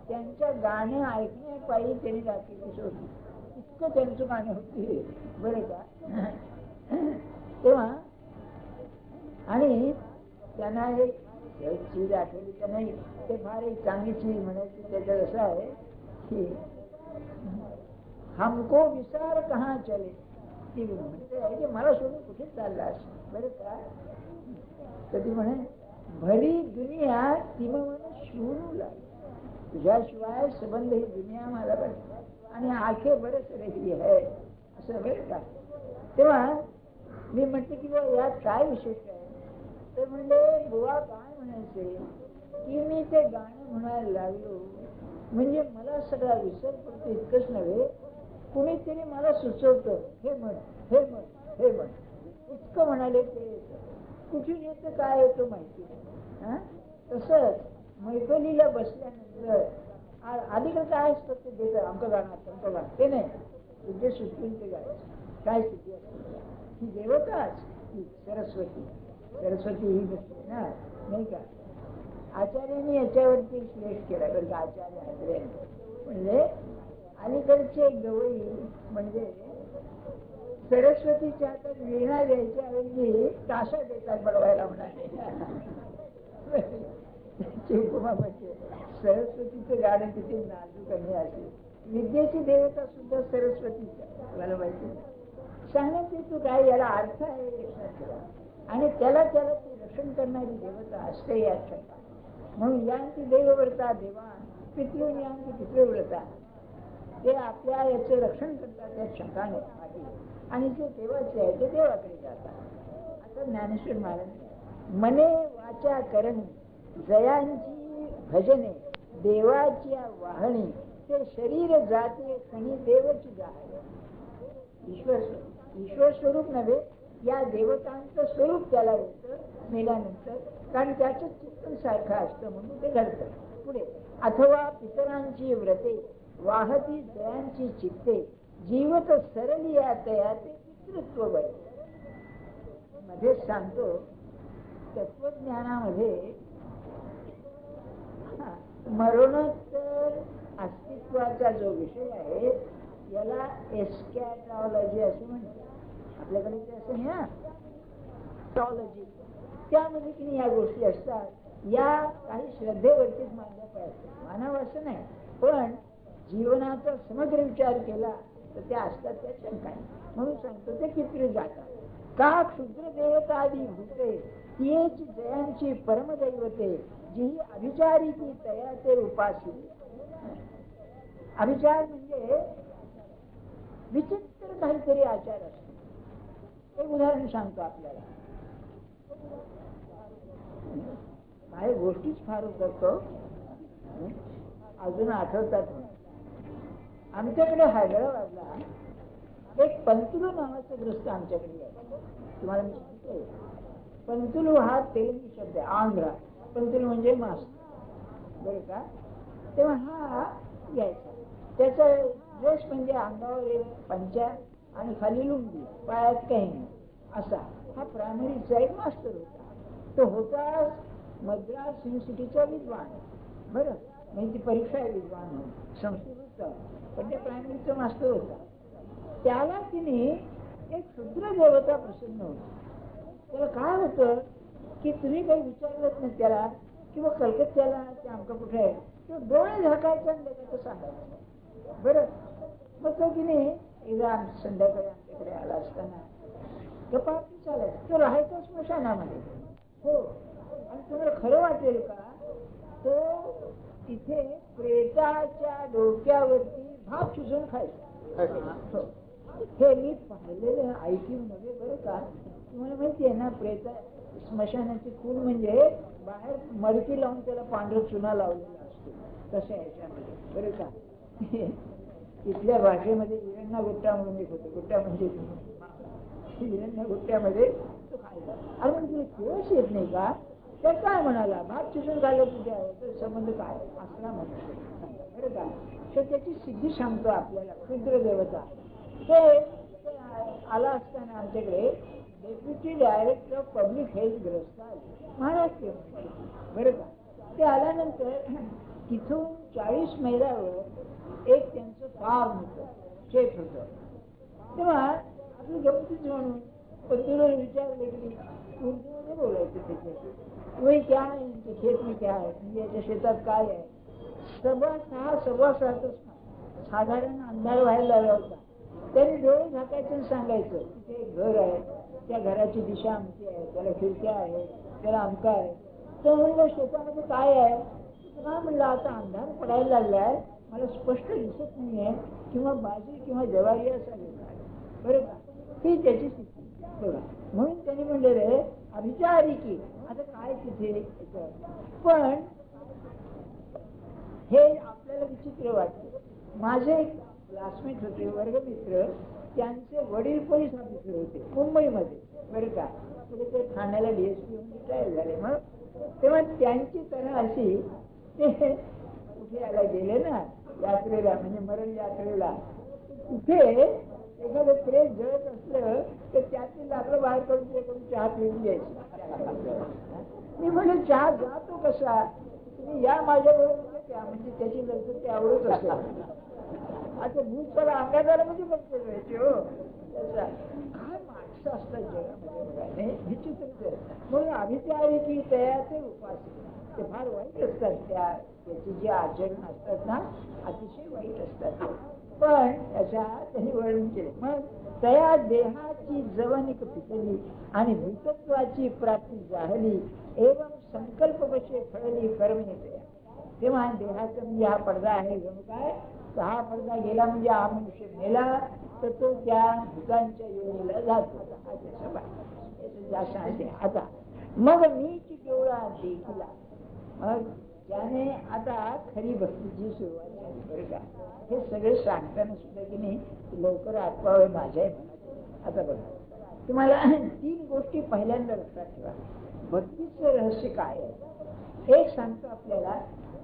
त्यांच्या गाणं ऐकण्यापायी त्यांनी रात्री सोडली. इतकं त्यांचं गाणं होती बरं का. तेव्हा आणि त्यांना एक चीज आठवली का नाही, ते फार एक चांगली चीज म्हणायची. त्याच्यात असं आहे की हमको विसार कहा चले, ती म्हणते मला सोडून कुठे चालला असं बरं का. तर ती म्हणे भरी दुनिया ती मन शिवू लागली, तुझ्याशिवाय संबंध ही दुनिया मला बरं आणि आखे बरंच रही आहे असं बरं का. तेव्हा मी म्हणते की यात काय विशेष आहे. तर म्हणले बुवा काय म्हणायचे की मी ते गाणं म्हणायला लागलो म्हणजे मला सगळा विसर पडतो. इतकंच नव्हे, कुणीतरी मला सुचवतं हे म्हण हे म्हण हे म्हण. इतकं म्हणाले ते कुठून येतं काय येतं माहिती नाही. तसंच मैफलीला बसल्यानंतर अलीकडे काय असतं ते देतं, आमचं गाणं आमचं गाणं ते नाही, तुझे सुचवून ते गायचं. काय स्थिती असते ही देवताच ही सरस्वती. सरस्वती ही नसते ना, नाही का. आचार्यांनी याच्यावरती श्लेष केला बरं का. आचार्य आचार्यांनी म्हणजे अलीकडचे गवई म्हणजे सरस्वतीच्या हातात वीणा द्यायच्या ऐवजी ताशा देतात बनवायला म्हणाले. उपमा म्हणजे सरस्वतीचं गाणं किती नाजूक आणि असेल. विद्येची देवता सुद्धा सरस्वतीच्या मला माहिती सांगण्याचे तू काय याला अर्थ आहे लक्षात ठेवा. आणि त्याला त्याला ती रक्षण करणारी देवता असते यात शंका. म्हणून यांची देवव्रता देवान पितृ यांची पितृव्रता, ते आपल्या याचे रक्षण करतात त्यात शंका नाही. आणि जे देवाचे आहे ते देवाकडे जातात. आता ज्ञानेश्वर महाराज मने वाचा करण जयांची भजने देवाची वाहणी ते शरीर जाते खणी देवची जाणे. ईश्वर स्वरूप नव्हे, या देवतांचं स्वरूप त्याला येतं मेल्यानंतर, कारण त्याचं चित्तन सारखं असतं म्हणून ते घडतं. पुढे अथवा पितरांची व्रते वाहती दयांची चित्ते जीवत सरली या तया ते पितृत्व बळे. मध्ये सांगतो तत्वज्ञानामध्ये मरणोत्तर अस्तित्वाचा जो विषय आहे याला एस्कॅटॉलॉजी असे म्हणतात. आपल्याकडे ते असं नाही, टॉलॉजी. त्यामध्ये की या गोष्टी असतात, या काही श्रद्धेवरतीच मानल्या पाहिजे. मानव असं नाही, पण जीवनाचा समग्र विचार केला तर त्या असतात त्या शंका. म्हणून सांगतो ते पितृ जातात. का क्षुद्र देवता आदी भूते तीच जयांची परमदैवते जी अभिचारी ती तया ते उपासी. अभिचार म्हणजे विचित्र काहीतरी आचार असतो. एक उदाहरण सांगतो आपल्याला. काही गोष्टीच फार करतो, अजून आठवतात. आमच्याकडे हैदराबादला एक पंतुलू नावाचा ग्रस्त आमच्याकडे आहे. तुम्हाला मी सांगतोय, पंतुलू हा तेलुगू शब्द आहे, आंध्रा. पंतुलू म्हणजे मास, बरं का. तेव्हा हा यायचा. त्याचा ड्रेस म्हणजे अंगावर एक पंचा आणि खाली लुंगी, पायात काही नाही असा. हा प्रायमरीचा एक मास्टर होता. तो होता मद्रास युनिव्हर्सिटीचा विद्वान, बरं, म्हणजे ती परीक्षा आहे विद्वान म्हणून, संस्कृत होता, पण त्या प्रायमरीचा मास्टर होता. त्याला तिने एक क्षुद्र देवता प्रसन्न होती. त्याला काय होतं की तुम्ही काही विचारलंच नाही त्याला, किंवा कलकत्त्याला ते आमचं कुठे आहे, तो डोळे झाकायचा आणि त्याचं सांगायचं. बरं, मग तो की नाही एकदा संध्याकाळी आमच्याकडे आला असताना गप्पा चालायचं. तो राहायचा स्मशानामध्ये. हो, आणि तुम्हाला खरं वाटेल का, तो तिथे प्रेताच्या डोक्यावरती भात शिजवून खायचा. हे मी पाहिलेलं ऐकून नव्हे, बरं का. तुम्हाला माहिती आहे ना, प्रेता स्मशानाची खून म्हणजे बाहेर मडकी लावून त्याला पांढरा चुना लावलेला असतो, तसं याच्यामध्ये, बरं का. तिथल्या भाषेमध्ये इरणा गुट्टा म्हणून एक होतं. गुट्टा म्हणजे इरणा गुट्ट्यामध्ये तो खायचा. अरे म्हणजे तुला केवळ येत नाही का, तर काय म्हणाला, भात शिजून घालत तुझ्या तर संबंध काय असला म्हणतो, बरं का. तर त्याची सिद्धी सांगतो आपल्याला. क्षुद्र देवता ते आला असताना आमच्याकडे deputy director of public health ग्रस्त आले महाराष्ट्र, बरं का. ते आल्यानंतर तिथून 40 मैलावर एक त्यांचं फार्म होतं, शेत होतं. तेव्हा आपली गमतीच म्हणून पत्नीला विचारले की उर्दूमध्ये बोलायचं त्याच्याशी, वही क्या आहे इनके खेत में क्या आहे, म्हणजे याच्या शेतात काय आहे. सव्वा सहाच साधारण अंधार व्हायला लागला होता. त्यांनी डोळे झाकायचं आणि सांगायचं तिथे एक घर आहे, त्या घराची दिशा आमची आहे, त्याला खिडक्या आहे, त्याला अमका आहे. तर म्हणलं शेतामध्ये काय आहे. काय म्हणलं, आता अंधार पडायला लागलाय, मला स्पष्ट दिसत नाहीये, किंवा बाजरी किंवा ज्वारी असावी, बरं का. ही त्याची स्थिती बघा. म्हणून त्यांनी म्हणले रे अभिचारी की आता काय तिथे. पण हे आपल्याला विचित्र वाटतं. माझे एक क्लासमेट होते, वर्गमित्र, त्यांचे वडील पोलीस ऑफिसर होते मुंबईमध्ये, बरं का. ते ठाण्याला DSP म्हणून रिटायर झाले. मग तेव्हा त्यांची तरह अशी, ते कुठे यायला गेले ना यात्रेला, म्हणजे मरण यात्रेला, तिथे एखादं प्रेस जळत असलं तर त्यातील लाकडं बाहेर करून ते करून चहा पिऊन द्यायची. मी म्हणजे चहा जातो कसा, तुम्ही या माझ्याबरोबर त्या, म्हणजे त्याची नंतर ते आवडत असेल. आता भूत त्याला अंगात आलं म्हणजे बघते जायचे. हो, त्याचा काय माणसं असतात जगामध्ये, विचित्र. म्हणून अभिचारी की तया ते उपासी, ते फार वाईट असतात. त्याची जी आचरण असतात ना, अतिशय वाईट असतात. पण त्याच्या त्यांनी वर्णन केले. मग तया देहाची जवनिक पिकली आणि भूतत्वाची प्राप्ती झाली, एवं संकल्पवशे फळली कर्मे तया. तेव्हा देहाचा म्हणजे हा पडदा आहे जणू काय, तर हा पडदा गेला म्हणजे हा मनुष्य मेला तर तो त्या भूतांच्या योनीला जातो. आता मग मीच डोळा देखला, मग त्याने आता खरी भक्तीची सुरुवात झाली बरं का. हे सगळे सांगताना सुद्धा की नाही लवकर आठवावे माझ्याही मनात. आता बघा तुम्हाला 3 गोष्टी पहिल्यांदा लक्षात ठेवा. भक्तीचं रहस्य काय आहे. एक सांगतो आपल्याला,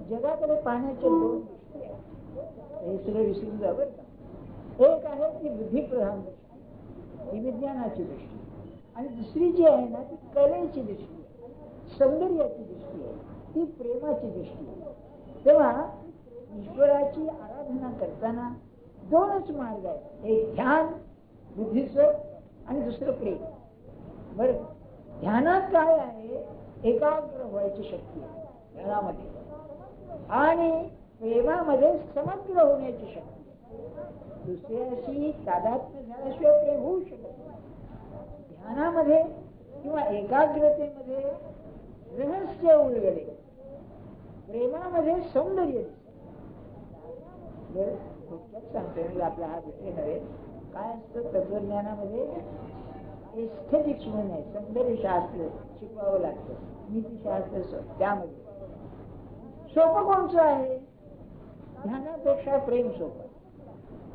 जगाकडे पाहण्याचे 2 दृष्टी आहेत. हे सगळं विसरून जा बरं का. एक आहे ती बुद्धिप्रधान दृष्टी, ही विज्ञानाची दृष्टी, आणि दुसरी जी आहे ना ती कलेची दृष्टी आहे, सौंदर्याची दृष्टी आहे, ती प्रेमाची दृष्टी आहे. तेव्हा ईश्वराची आराधना करताना 2च मार्ग आहेत. एक ध्यान बुद्धीचं आणि दुसरं प्रेम. बरं, ध्यानात काय आहे, एकाग्र व्हायची शक्ती आहे ध्यानामध्ये, आणि प्रेमामध्ये समग्र होण्याची शक्ती आहे. दुसऱ्याशी तादात्म्य झाल्याशिवाय प्रेम होऊ शकत नाही. ध्यानामध्ये किंवा एकाग्रतेमध्ये रहस्य उलगडे, प्रेमामध्ये सौंदर्य सांगतो. आपला हा विषय नव्हे. काय असतं तत्वज्ञानामध्ये एस्थेटिक्स म्हणून आहे, सौंदर्यशास्त्र शिकवावं लागतं, नीतीशास्त्र. त्यामध्ये सोपं कोणचं आहे, ध्यानापेक्षा प्रेम सोपं.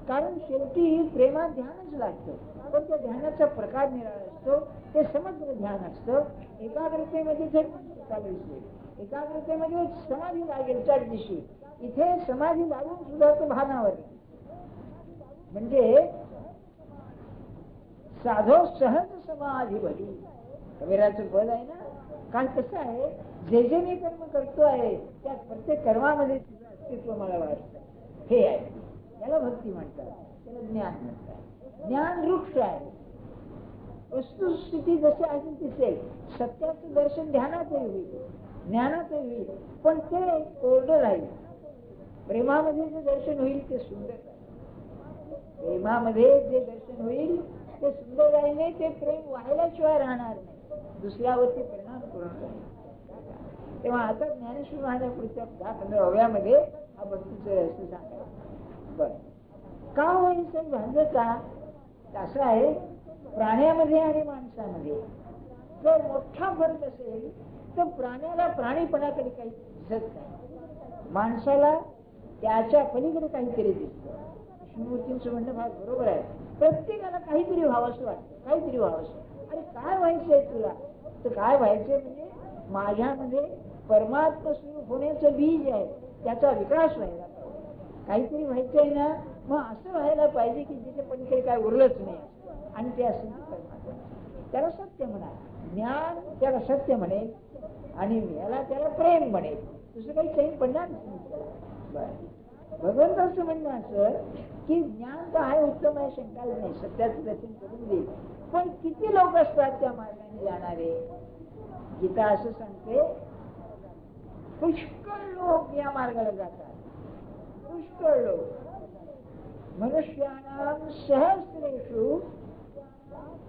कारण शेवटी प्रेमात ध्यानच लागतं, पण त्या ध्यानाचा प्रकार निराळा असतो. ते समग्र ध्यान असतं. एकाग्रतेमध्ये जर चालू दिसेल, एकाग्रतेमध्ये समाधी लागेल 4 दिवशी. इथे समाधी लागून सुद्धा तो भानावर, म्हणजे साधो सहज समाधी भरी. कबीराचं पद आहे ना. कारण कसं आहे, जे जे मी कर्म करतो आहे त्या प्रत्येक कर्मामध्ये तुझं अस्तित्व मला वाटतं. हे आहे, याला भक्ती म्हणतात, त्याला ज्ञान म्हणतात. ज्ञान वृक्ष आहे. वस्तुस्थिती जशी असेल दिसेल, सत्याचं दर्शन ध्यानातही होईल, ज्ञानातही होईल, पण ते कोरडं राहील. प्रेमामध्ये जे दर्शन होईल ते सुंदर राहील. प्रेमामध्ये जे दर्शन होईल ते सुंदर राहील नाही, ते प्रेम वाहिल्याशिवाय राहणार नाही, दुसऱ्यावरती परिणाम करून राहील. तेव्हा आता ज्ञानेश्वर महाराज पुढच्या 10-15व्यामध्ये हा भक्तीचं रहस्य सांगायचं. बर, का होईल भांडण का असं आहे. प्राण्यामध्ये आणि माणसामध्ये जर मोठा फरक असेल तर प्राण्याला प्राणीपणाकडे काही दिसत नाही, माणसाला त्याच्या पलीकडे काहीतरी दिसतं. विष्णुमूर्तींचं म्हणणं फार बरोबर आहे. प्रत्येकाला काहीतरी व्हावंसं वाटतं, काहीतरी व्हावंसं. अरे काय व्हायचंय तुला, तर काय व्हायचंय म्हणजे माझ्यामध्ये परमात्मा स्वरूप होण्याचं बीज आहे, त्याचा विकास व्हायला पाहिजे. काहीतरी व्हायचंय ना, मग असं व्हायला पाहिजे की जिथे पलीकडे काय उरलंच नाही, आणि ते असेल परमात्मा. त्याला सत्य म्हणा. ज्ञान त्याला सत्य म्हणेल, आणि याला त्याला प्रेम म्हणेल. दुसरं काही सही पडणार नाही. भगवंताचं म्हणणं असं की ज्ञान तर आहे, उत्तम आहे, शंकाच नाही, सत्याचं दर्शन करून देईल. पण किती लोक असतात त्या मार्गाने जाणारे. गीता असं सांगते, पुष्कळ लोक या मार्गाला जातात, पुष्कळ लोक. मनुष्याणां सहस्रेषु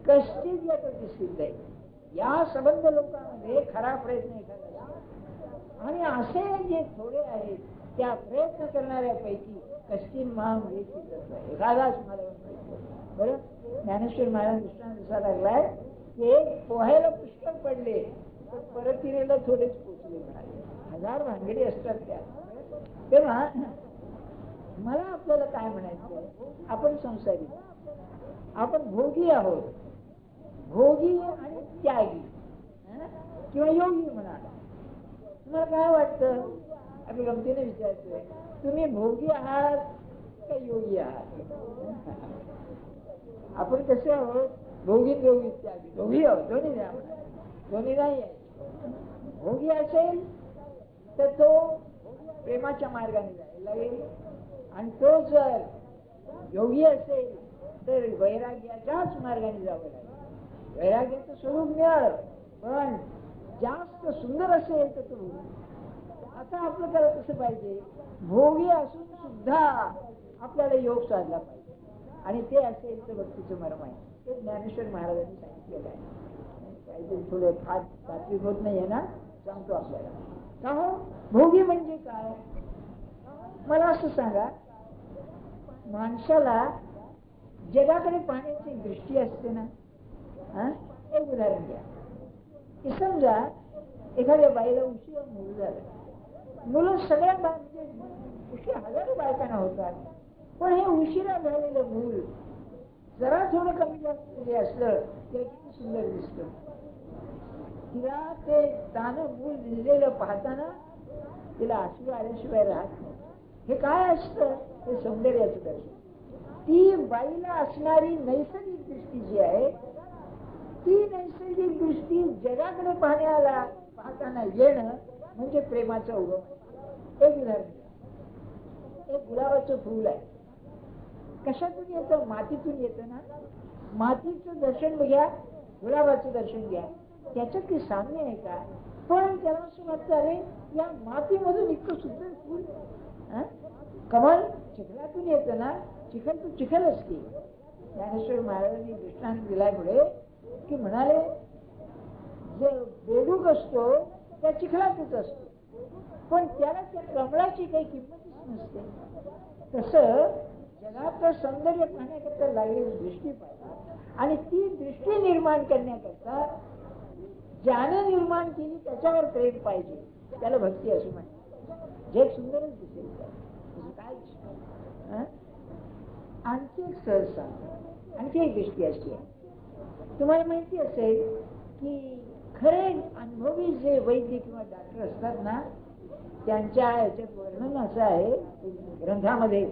कश्चित् यतति सिद्धये. या संबंध लोकांमध्ये खरा प्रयत्न एखादा, आणि असे जे थोडे आहेत त्या प्रयत्न करणाऱ्यापैकी कश्चिन माम एखादाच मला बरं. ज्ञानेश्वर महाराज दृष्टांत दिसा लागलाय की पोहायला पुष्कळ पडले तर परतीला थोडेच पोचले म्हणाले. 1000 भानगडी असतात त्या. तेव्हा मला आपल्याला काय म्हणायचं, आपण संसारी, आपण भोगी आहोत. भोगी आणि त्यागी किंवा योगी म्हणा. तुम्हाला काय वाटतं, आपण गमतीने विचारतोय, तुम्ही भोगी आहात का योगी आहात? आपण कसे आहोत, भोगी योगी त्यागी दोघी आहोत, दोन्ही नाही. दोन्ही नाही आहे. भोगी असेल तर तो प्रेमाच्या मार्गाने जायला लागेल, आणि तो जर योगी असेल तर वैराग्याच्याच मार्गाने जावं लागेल. वैराग्याचं स्वरूप मिळालं, पण जास्त सुंदर असेल तर तो. आता आपलं त्याला कसं पाहिजे, भोगी असून सुद्धा आपल्याला योग साधला पाहिजे, आणि ते असेल तर भक्तीचं मर्म आहे. ते ज्ञानेश्वर महाराजांनी सांगितलेलं आहे. काहीतरी थोडं फार तात्विक होत नाहीये ना, सांगतो आपल्याला. का हो, भोगी म्हणजे काय, मला असं सांगा. माणसाला जगाकडे पाहण्याची दृष्टी असते ना. एक उदाहरण घ्या की समजा एखाद्या बाईला उशिरा मूल झालं, मुलं सगळ्या म्हणजे हजारो बायकांना होतात, पण हे उशिरा झालेलं मूल जरा थोडं कमी जास्त जरी असलं तरी किती सुंदर दिसतं. तिला ते तानं मूल दिलेलं पाहताना तिला अश्रू आल्याशिवाय राहत नाही. हे काय असतं? हे सौंदर्याचं दर्शन. ती बाईला असणारी नैसर्गिक दृष्टी जी आहे, ती नैसर्गिक दृष्टी जगाकडे पाहताना येणं म्हणजे प्रेमाचं उगम. एक उदाहरण, एक गुलाबाचं फूल आहे. कशातून येतं? मातीतून येतं ना. मातीचं दर्शन घ्या, गुलाबाचं दर्शन घ्या, त्याच्यात काही साम्य आहे का? पण त्याला असं वाटतं, अरे या मातीमधून इतकं सुंदर फूल. कमल चिखलातून येतं ना, चिखल तू चिखल असते. ज्ञानेश्वर महाराजांनी दृष्टांत दिलाय पुढे की म्हणाले, जे बेडूक असतो त्या चिखलातच असतो, पण त्याला त्या कमळाची काही किंमतच नसते. तसं जगाचं सौंदर्य पाहण्याकरता लागलेली दृष्टी पाहिजे, आणि ती दृष्टी निर्माण करण्याकरता ज्याने निर्माण केली त्याच्यावर प्रेम पाहिजे. त्याला भक्ती असं म्हणतात. जग सुंदरच दिसेल काय दिसतं. आणखी एक सहज सांगतो, आणखी एक दृष्टी अशी आहे. तुम्हाला माहिती असेल की खरे अनुभवी जे वैद्य किंवा डॉक्टर असतात ना, त्यांच्या याच्यात वर्णन असं आहे ग्रंथामध्ये,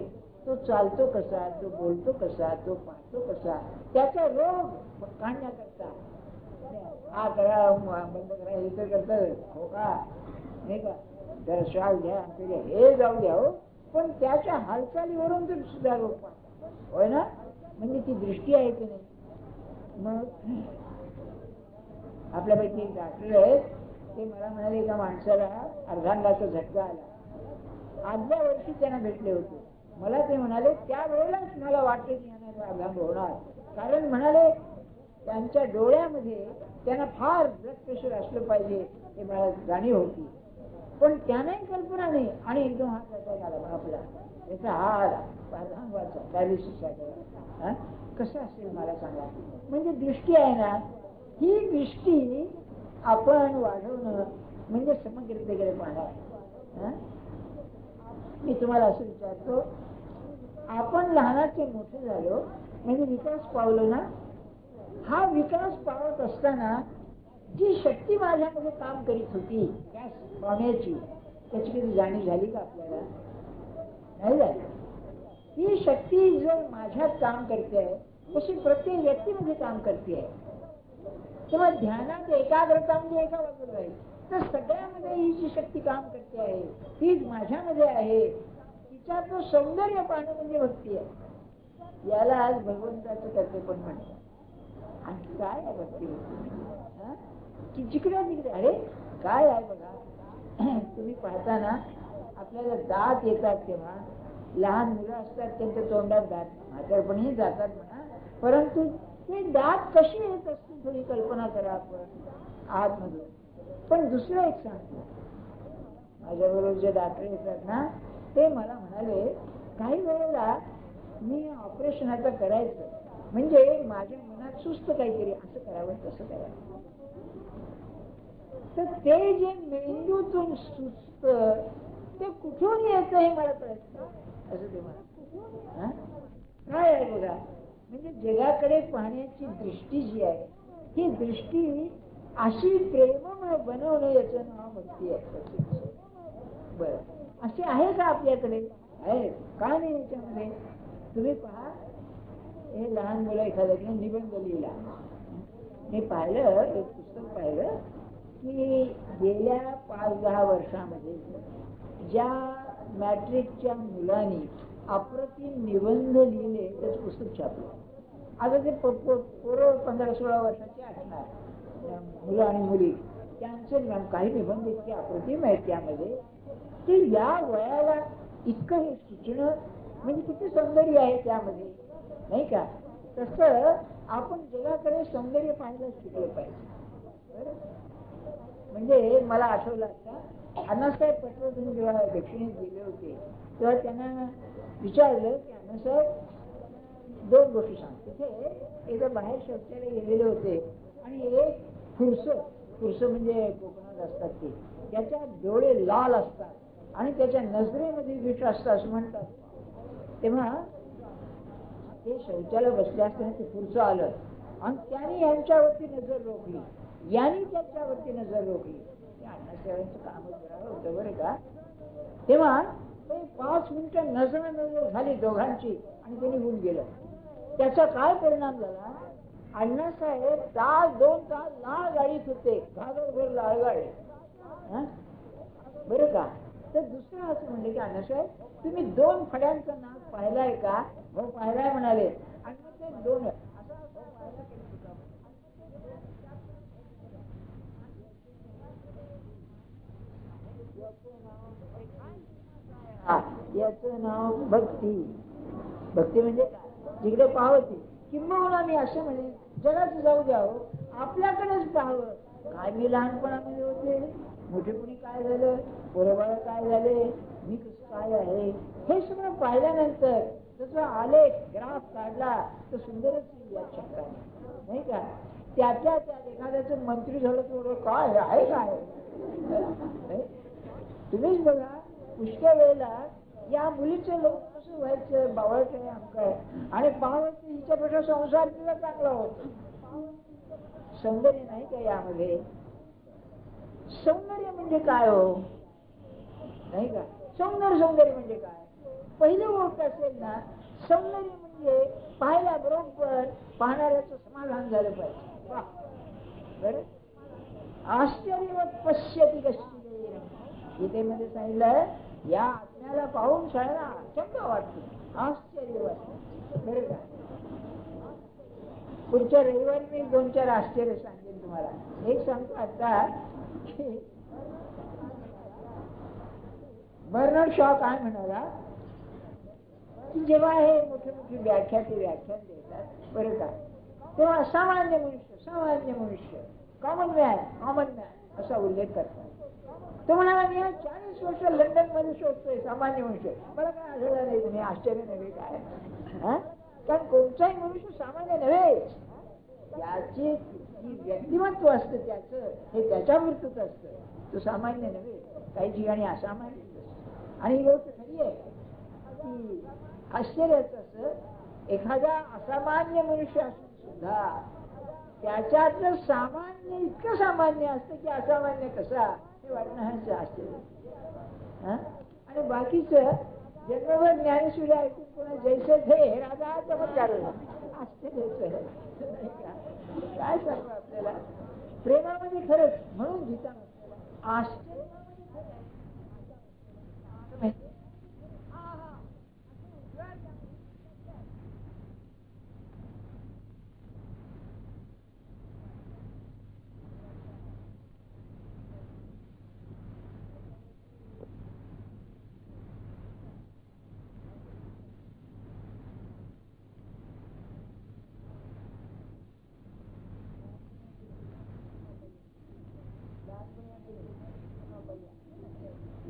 तो चालतो कसा, तो बोलतो कसा, तो पाहतो कसा, त्याचा रोग काढण्याकरता हा करा, बंद करा, हे तर करतं, हो का नाही का, जरा श्वास घ्या, हे जाऊ द्या हो, पण त्याच्या हालचालीवरून तर सुद्धा रोग पाहतात. होय ना? म्हणजे ती दृष्टी आहे की नाही. मग आपल्यापैकी एक डॉक्टर आहेत, ते मला म्हणाले एका माणसाला अर्धांगाचा झटका आला. आदल्या वर्षी त्यांना भेटले होते. मला ते म्हणाले त्यावेळेलाच मला वाटतं की यांना अर्धांग होणार, कारण म्हणाले त्यांच्या डोळ्यामध्ये त्यांना फार ब्लड प्रेशर असलं पाहिजे हे मला जाणीव होती, पण त्यालाही कल्पना नाही. आणि एकदम हात अटॅक आला आपला, त्याचा हात अर्धांगाचा पॅरालिसिस झाला. कसं असेल मला सांगा. म्हणजे दृष्टी आहे ना, ही दृष्टी आपण वाढवणं म्हणजे समग्रतेकडे पाहणार. मी तुम्हाला असं विचारतो, आपण लहानाचे मोठे झालो म्हणजे विकास पावलो ना. हा विकास पावत असताना जी शक्ती माझ्यामध्ये काम करीत होती त्या पावण्याची, त्याची कधी जाणीव झाली का आपल्याला? नाही झाली. ही शक्ती जर माझ्यात काम करते आहे, तशी प्रत्येक व्यक्तीमध्ये काम करते आहे. तेव्हा ध्यानात एकाग्रता म्हणजे एका बाजूला राहील, तर सगळ्यामध्ये ही जी शक्ती काम करते आहे तीच माझ्यामध्ये आहे. तिच्या तो सौंदर्य पाहणं म्हणजे भक्ती आहे. याला आज भगवंताचं कर्तेपण म्हणतात. आणि काय आहे भक्ती की जिकडे तिकडे अरे काय आहे बघा. तुम्ही पाहताना आपल्याला दात येतात तेव्हा लहान मुलं असतात त्यांच्या तोंडात दात, म्हातारपणी जातात म्हणा, परंतु ते दात कशी येत असतील थोडी कल्पना करा आपण आतमधून. पण दुसरं एक सांगतो, माझ्याबरोबर जे डॉक्टर येतात ना, ते मला म्हणाले काही वेळेला मी ऑपरेशन आता करायचं म्हणजे माझ्या मनात सुस्त काहीतरी असं करावं तसं करावं, तर ते जे मेंदूतून सुस्त ते कुठून येतं हे मला कळत नाही. असं ते मला काय आहे बघा. म्हणजे जगाकडे पाहण्याची दृष्टी जी आहे ही दृष्टी अशी प्रेममय बनवणं याचं नाव भक्ती आहे. बरं, असे आहे का आपल्याकडे? आहे का नाही? याच्यामध्ये तुम्ही पहा, हे लहान मुलं एखाद्या निबंध लिहिला. मी पाहिलं, एक पुस्तक पाहिलं की गेल्या 5-10 वर्षामध्ये ज्या मॅट्रिकच्या मुलांनी अप्रतिम निबंध लिहिले त्याचं पुस्तक छापलं. आता ते पोरं 15-16 वर्षाचे असणार मुलं आणि मुली, त्यांचे काही निबंध इतके अप्रतिम आहेत त्यामध्ये की या वयाला इतकं हे सुचणं म्हणजे किती सौंदर्य आहे त्यामध्ये, नाही का? तसं आपण जगाकडे सौंदर्य पाहायला शिकलं पाहिजे. म्हणजे मला आठवलं आता अण्णासाहेब पटवर्धन जेव्हा दक्षिणेत गेले होते तेव्हा त्यांना विचारलं की अण्णासाहेब 2 गोष्टी सांगतो. ते एकदा बाहेर शौचालय गेलेले होते आणि एक खुर्स पुरुष म्हणजे कोकणात असतात ते, त्याच्या डोळे लाल असतात आणि त्याच्या नजरेमध्ये विष असतं असं म्हणतात. तेव्हा ते शौचाला बसले असताना ते पुरुष आलं आणि त्याने यांच्यावरती नजर रोखली, यांनी त्याच्यावरती नजर रोखली. अण्णासाहेबांचं कामच बरं होतं बरं का. तेव्हा 5 मिनिटं नजर झाली दोघांची आणि ते निघून गेलं. त्याचा काय परिणाम झाला, अण्णासाहेब 2 तास लाळ गाडीत होते, घागरभर लाळ गाडी. बरं का. तर दुसरं असं म्हणले की अण्णासाहेब तुम्ही 2 फड्यांचा नाग पाहिलाय का? हो पाहिलाय म्हणाले. आणि ते 2 याचं नाव भक्ती. भक्ती म्हणजे काय, जिकडे पाहती. किंबहुना मी असं म्हणे जगात जाऊ द्यावं, आपल्याकडेच पाहावं. काय मी लहानपणामध्ये होते, मोठेपणी काय झालं, पोरबाळ काय झाले, मी कसं काय आहे, हे सगळं पाहिल्यानंतर त्याचा आलेख ग्राफ काढला तर सुंदरच यात शंका नाही का. त्याच्या त्यात एखाद्याचं मंत्री झालं तर काय आहे काय. तुम्हीच बघा पुष्कळ वेळेला या मुलीचं लोक कसं व्हायचं, बावळट आहे आमकाय, आणि पाहावं हिच्यापेक्षा संसार तिला चांगला होतो. सौंदर्य नाही का यामध्ये. सौंदर्य म्हणजे काय हो, नाही का. सौंदर्य म्हणजे काय, पहिली गोष्ट असेल ना, सौंदर्य म्हणजे पाहायला बरोबर पाहणाऱ्याचं समाधान झालं पाहिजे. बरं, आश्चर्यवत पश्यती कशी गीतेमध्ये सांगितलं, या आत्म्याला पाहून शाळेला आश्चर्य वाटते, आश्चर्य वाटते. बरं का. पुढच्या रविवारी मी 2-4 आश्चर्य सांगेन तुम्हाला. एक सांगतो आता की बर्नार्ड शॉ काय म्हणाला की जेव्हा हे मोठे मोठे व्याख्यान देतात बरं का, तेव्हा सामान्य मनुष्य कॉमन मॅन असा उल्लेख करतात. तो म्हणाला मी 40 वर्ष लंडन मध्ये शोधतोय सामान्य मनुष्य, मला काय आढळलं नाही. तुम्ही आश्चर्य नव्हे काय, कारण कोणताही मनुष्य सामान्य नव्हे. त्याचे व्यक्तिमत्व असतं त्याचं, हे त्याच्यावरच असतं. तो सामान्य नव्हे, काही ठिकाणी असामान्य. आणि ही गोष्ट खरी आहे की आश्चर्याचं असं एखादा असामान्य मनुष्य असून सुद्धा त्याच्यातलं सामान्य इतकं सामान्य असतं की असामान्य कसा हे वाटणं आश्चर्य. आणि बाकीच जन्मभर ज्ञानेश्वरी ऐकून पुन्हा जैसे थे राजा चमत्कार आश्चर्याचं काय सांगू आपल्याला. प्रेमामध्ये खरंच म्हणून गीता आश्चर्य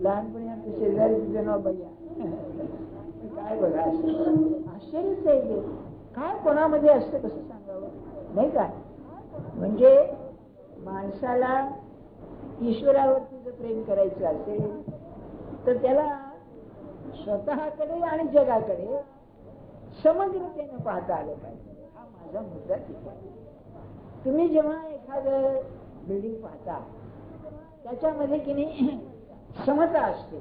लहानपणी आमच्या शेजारी तुझं नाव भैया. काय बघा आश्चर्यच आहे. काय कोणामध्ये असतं कसं सांगावं नाही काय. म्हणजे माणसाला ईश्वरावरती जर प्रेम करायचं असेल तर त्याला स्वतःकडे आणि जगाकडे समग्रतेनं पाहता आलं पाहिजे. हा माझा मुद्दा तिथे. तुम्ही जेव्हा एखादं बिल्डिंग पाहता त्याच्यामध्ये की नाही समता असते,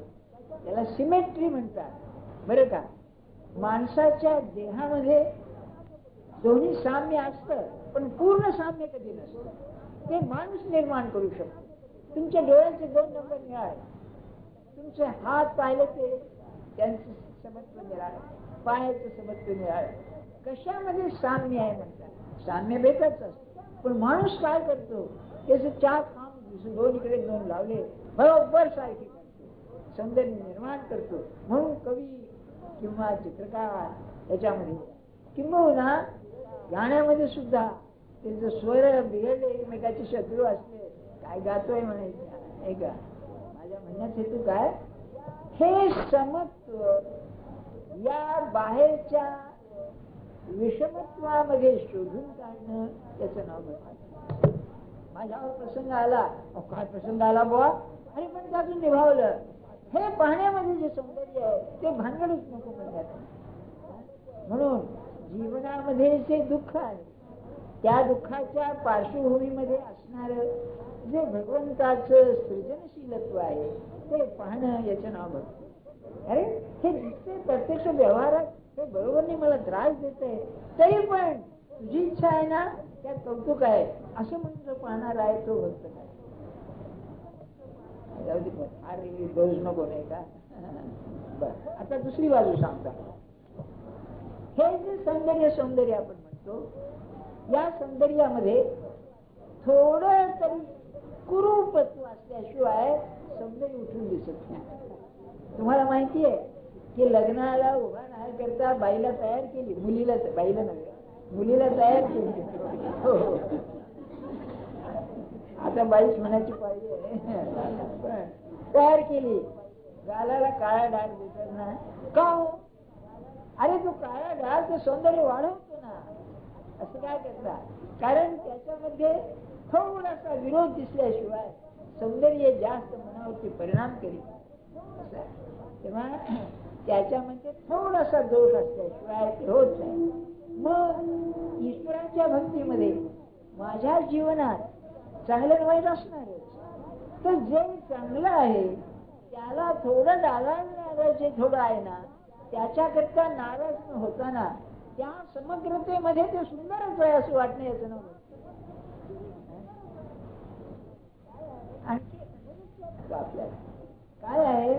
त्याला सिमेट्री म्हणतात. बरं का. माणसाच्या देहामध्ये दोन्ही साम्य असतं पण पूर्ण साम्य कधी नसतं. ते माणूस निर्माण करू शकतो. तुमच्या डोळ्याचे 2 नंबर निळाले, तुमचे हात पाहिले ते त्यांचं समत्व निळालं, पायाचं समत्व निळालं. कशामध्ये साम्य आहे म्हणतात. साम्य भेटच असतं पण माणूस काय करतो, त्याचे 4 खांब 2 इकडे 2 लावले बरोबर सारखी करतो, सौंदर्य निर्माण करतो. म्हणून कवी किंवा चित्रकार याच्यामध्ये किंबहुना गाण्यामध्ये सुद्धा ते जर स्वर बिघडले, एकमेकाचे शत्रू असले, काय गातोय म्हणायचं नाही का. माझ्या म्हणण्यात हेतू काय, हे समत्व या बाहेरच्या विषमत्वामध्ये शोधून काढणं त्याचं नाव भक्ती. माझ्यावर प्रसंग आला, काय प्रसंग आला बुवा, अरे पण त्यातून निभावलं. हे पाहण्यामध्ये जे सौंदर्य आहे ते भानगडीच नको म्हणतात. म्हणून जीवनामध्ये जे दुःख आहे त्या दुःखाच्या पार्श्वभूमीमध्ये असणार जे भगवंताचं सृजनशीलत्व आहे ते पाहणं, याचं नाव भक्ती. अरे हे दिसते प्रत्यक्ष व्यवहारात हे बरोबर नाही, मला त्रास देत आहे, तरी पण तुझी इच्छा आहे ना, त्यात कौतुक आहे असं म्हणून जो पाहणार आहे तो भक्त काय. अरे दोष नको नाही का. बर, आता दुसरी बाजू सांगता. हे जे सौंदर्य आपण म्हणतो, या सौंदर्यामध्ये थोडं तरी कुरूपत्व असल्याशिवाय सौंदर्य उठून दिसत नाही. तुम्हाला माहिती आहे की लग्नाला उभा राहण्याकरता बाईला तयार केली, बाईला नव्हे, मुलीला तयार केली. हो, आता बाईच म्हणायची पाहिजे. तयार केली, गालाला काळा डाग देतात ना, का हो? अरे तो काळा डाग ते सौंदर्य वाढवतो ना. असं काय करता, कारण त्याच्यामध्ये थोडासा विरोध दिसल्याशिवाय सौंदर्य जास्त मनावरती परिणाम करीत. तेव्हा त्याच्यामध्ये थोडासा दोष असल्याशिवाय ते होत नाही. मग ईश्वराच्या भक्तीमध्ये माझ्या जीवनात चांगलं वाईट असणारच, तर जे चांगलं आहे त्याला थोडं डागाळणारं जे थोडं आहे ना, त्याच्याकरता नाराज न होताना त्या समग्रतेमध्ये ते सुंदरच आहे असं वाटणं, याचं नाव. आणखी आपल्याला काय आहे,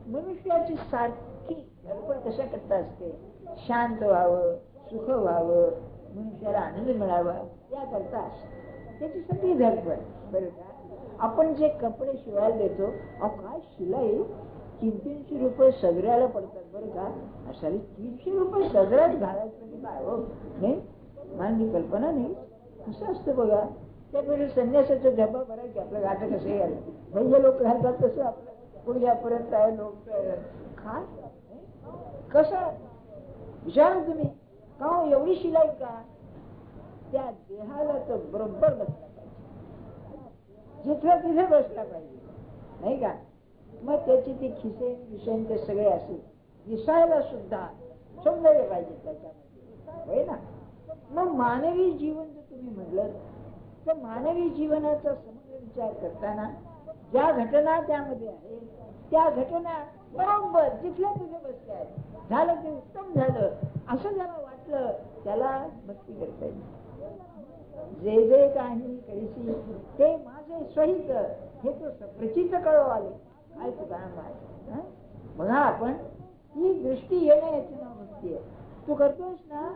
मनुष्याची सारखी धडपड कशा करता असते, शांत व्हावं, सुख व्हावं, मनुष्याला आनंद मिळावा याकरता त्याची सगळी धडपड. बरं का, आपण जे कपडे शिवायला देतो, काय शिलाई 300 रुपये सगळ्याला पडतात. बरं का, अशा 300 रुपये सगळ्यात घालायचं काय हो, नाही मला कल्पना नाही. कसं असतं बघा, त्यापेक्षा संन्यासाचा डबा बरा की आपल्या गाठ कसं घाल म्हणजे लोक घालतात तसं आपलं पुढ्यापर्यंत आहे. लोक काय कसं विचारा तुम्ही, का एवढी शिलाई का, त्या देहाला तर बरोबर बसला पाहिजे, जिथं तिथे बसला पाहिजे, नाही का. मग त्याची ती खिसे विषय ते सगळे असे दिसायला सुद्धा सौंदर्य पाहिजे त्याच्यामध्ये, होय ना. मग मानवी जीवन जर तुम्ही म्हटलं तर मानवी जीवनाचा समग्र विचार करताना ज्या घटना त्यामध्ये आहे त्या घटना बरोबर जिथल्या तिथे बसल्या आहेत, झालं ते उत्तम झालं असं ज्याला वाटलं त्याला भक्ती करता येईल. जे जे काही करीसी ते माझे सहित हे तो प्रचित कळवाले काय तू काय बघा. आपण ही दृष्टी येणं याची नाव भक्ती आहे. तू करतोस ना,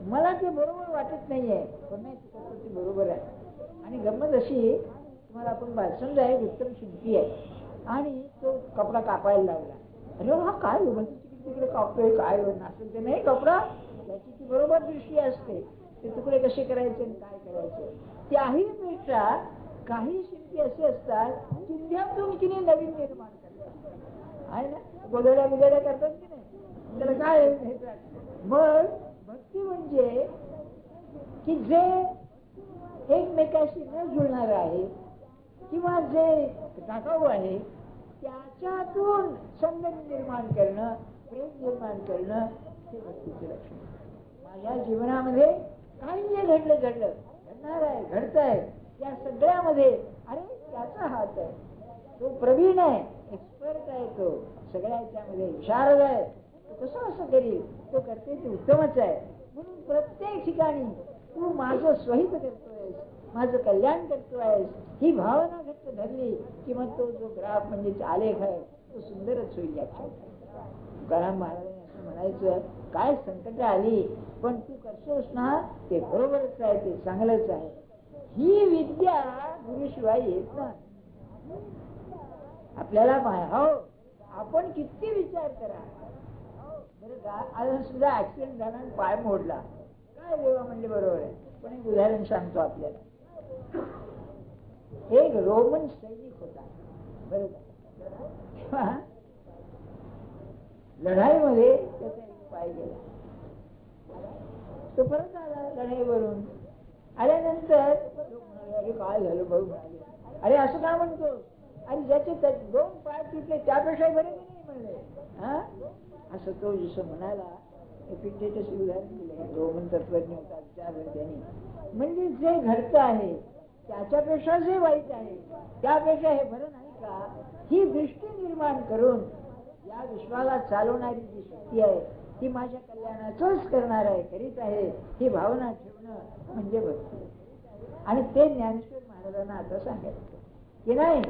मला ते बरोबर वाटत नाहीये, पण नाही तू करतो ते बरोबर आहे. आणि गंमत अशी, तुम्हाला आपण बालसंग आहे, उत्तम शिल्पी आहे आणि तो कपडा कापायला लावला. अरे हा काय तिकडे कापतोय, काय नासेल ते नाही कपडा, त्याची ती बरोबर दृष्टी असते, ते तुकडे कसे करायचे आणि काय करायचे. त्याही पेक्षा काही शिल्पी असे असतात चिंध्यातून की नाही नवीन निर्माण करतात, आहे ना, गोधड्या बिगड्या करतात की नाही, त्याला काय. मग भक्ती म्हणजे की जे एकमेकाशी न जुळणार आहे किंवा जे टाकाऊ आहे त्याच्यातून सौंदर्य निर्माण करणं, प्रेम निर्माण करणं, हे भक्तीचे लक्षण. माझ्या जीवनामध्ये काही जे घडणार आहे, घडत आहे, त्या सगळ्यामध्ये अरे त्याचा हात आहे, तो प्रवीण आहे, एक्सपर्ट आहे, तो सगळ्या याच्यामध्ये विशारद आहे, तो कसं असं करील, तो करते ते उत्तमच आहे. म्हणून प्रत्येक ठिकाणी तू माझं स्वहित करतोयस, माझं कल्याण करतोयस, ही भावना घट्ट धरली की मग तो जो ग्राफ म्हणजे आलेख आहे तो सुंदरच होईल. तुकाराम महाराजांनी असं म्हणायचं, काय संकट आली पण तू करतोस ना ते बरोबरच आहे, ते चांगलंच आहे. ही विद्या गुरुशिवाय येत नाही. आपल्याला हो आपण किती विचार करा बरं का. आज सुद्धा ऍक्सिडेंट झाला आणि पाय मोडला, काय देवा म्हणजे बरोबर आहे. पण एक उदाहरण सांगतो आपल्याला. एक रोमन सैनिक होता, बरोबर, लढाईमध्ये त्याचा एक पाय गेला. तो परत आला लढाईवरून, आल्यानंतर अरे काय झालं भाऊ म्हणाले, अरे असं का म्हणतो, आणि ज्याचे 2 पाय तुटले त्यापेक्षा बरे की नाही म्हणले. हा असं तो जसं म्हणाला, एपिक्टेटस उदाहरण दिले, रोमन तत्वज्ञ होता, विचारलं त्यांनी. म्हणजे जे घडतं आहे त्याच्यापेक्षा जे वाईट आहे त्यापेक्षा हे बरं नाही का, ही दृष्टी निर्माण करून या विश्वाला चालवणारी जी शक्ती आहे ती माझ्या कल्याणाचंच करणार आहे, करीत आहे, ही भावना ठेवणं म्हणजे भक्ती. आणि ते ज्ञानेश्वर महाराजांना आता सांगायचं की नाही,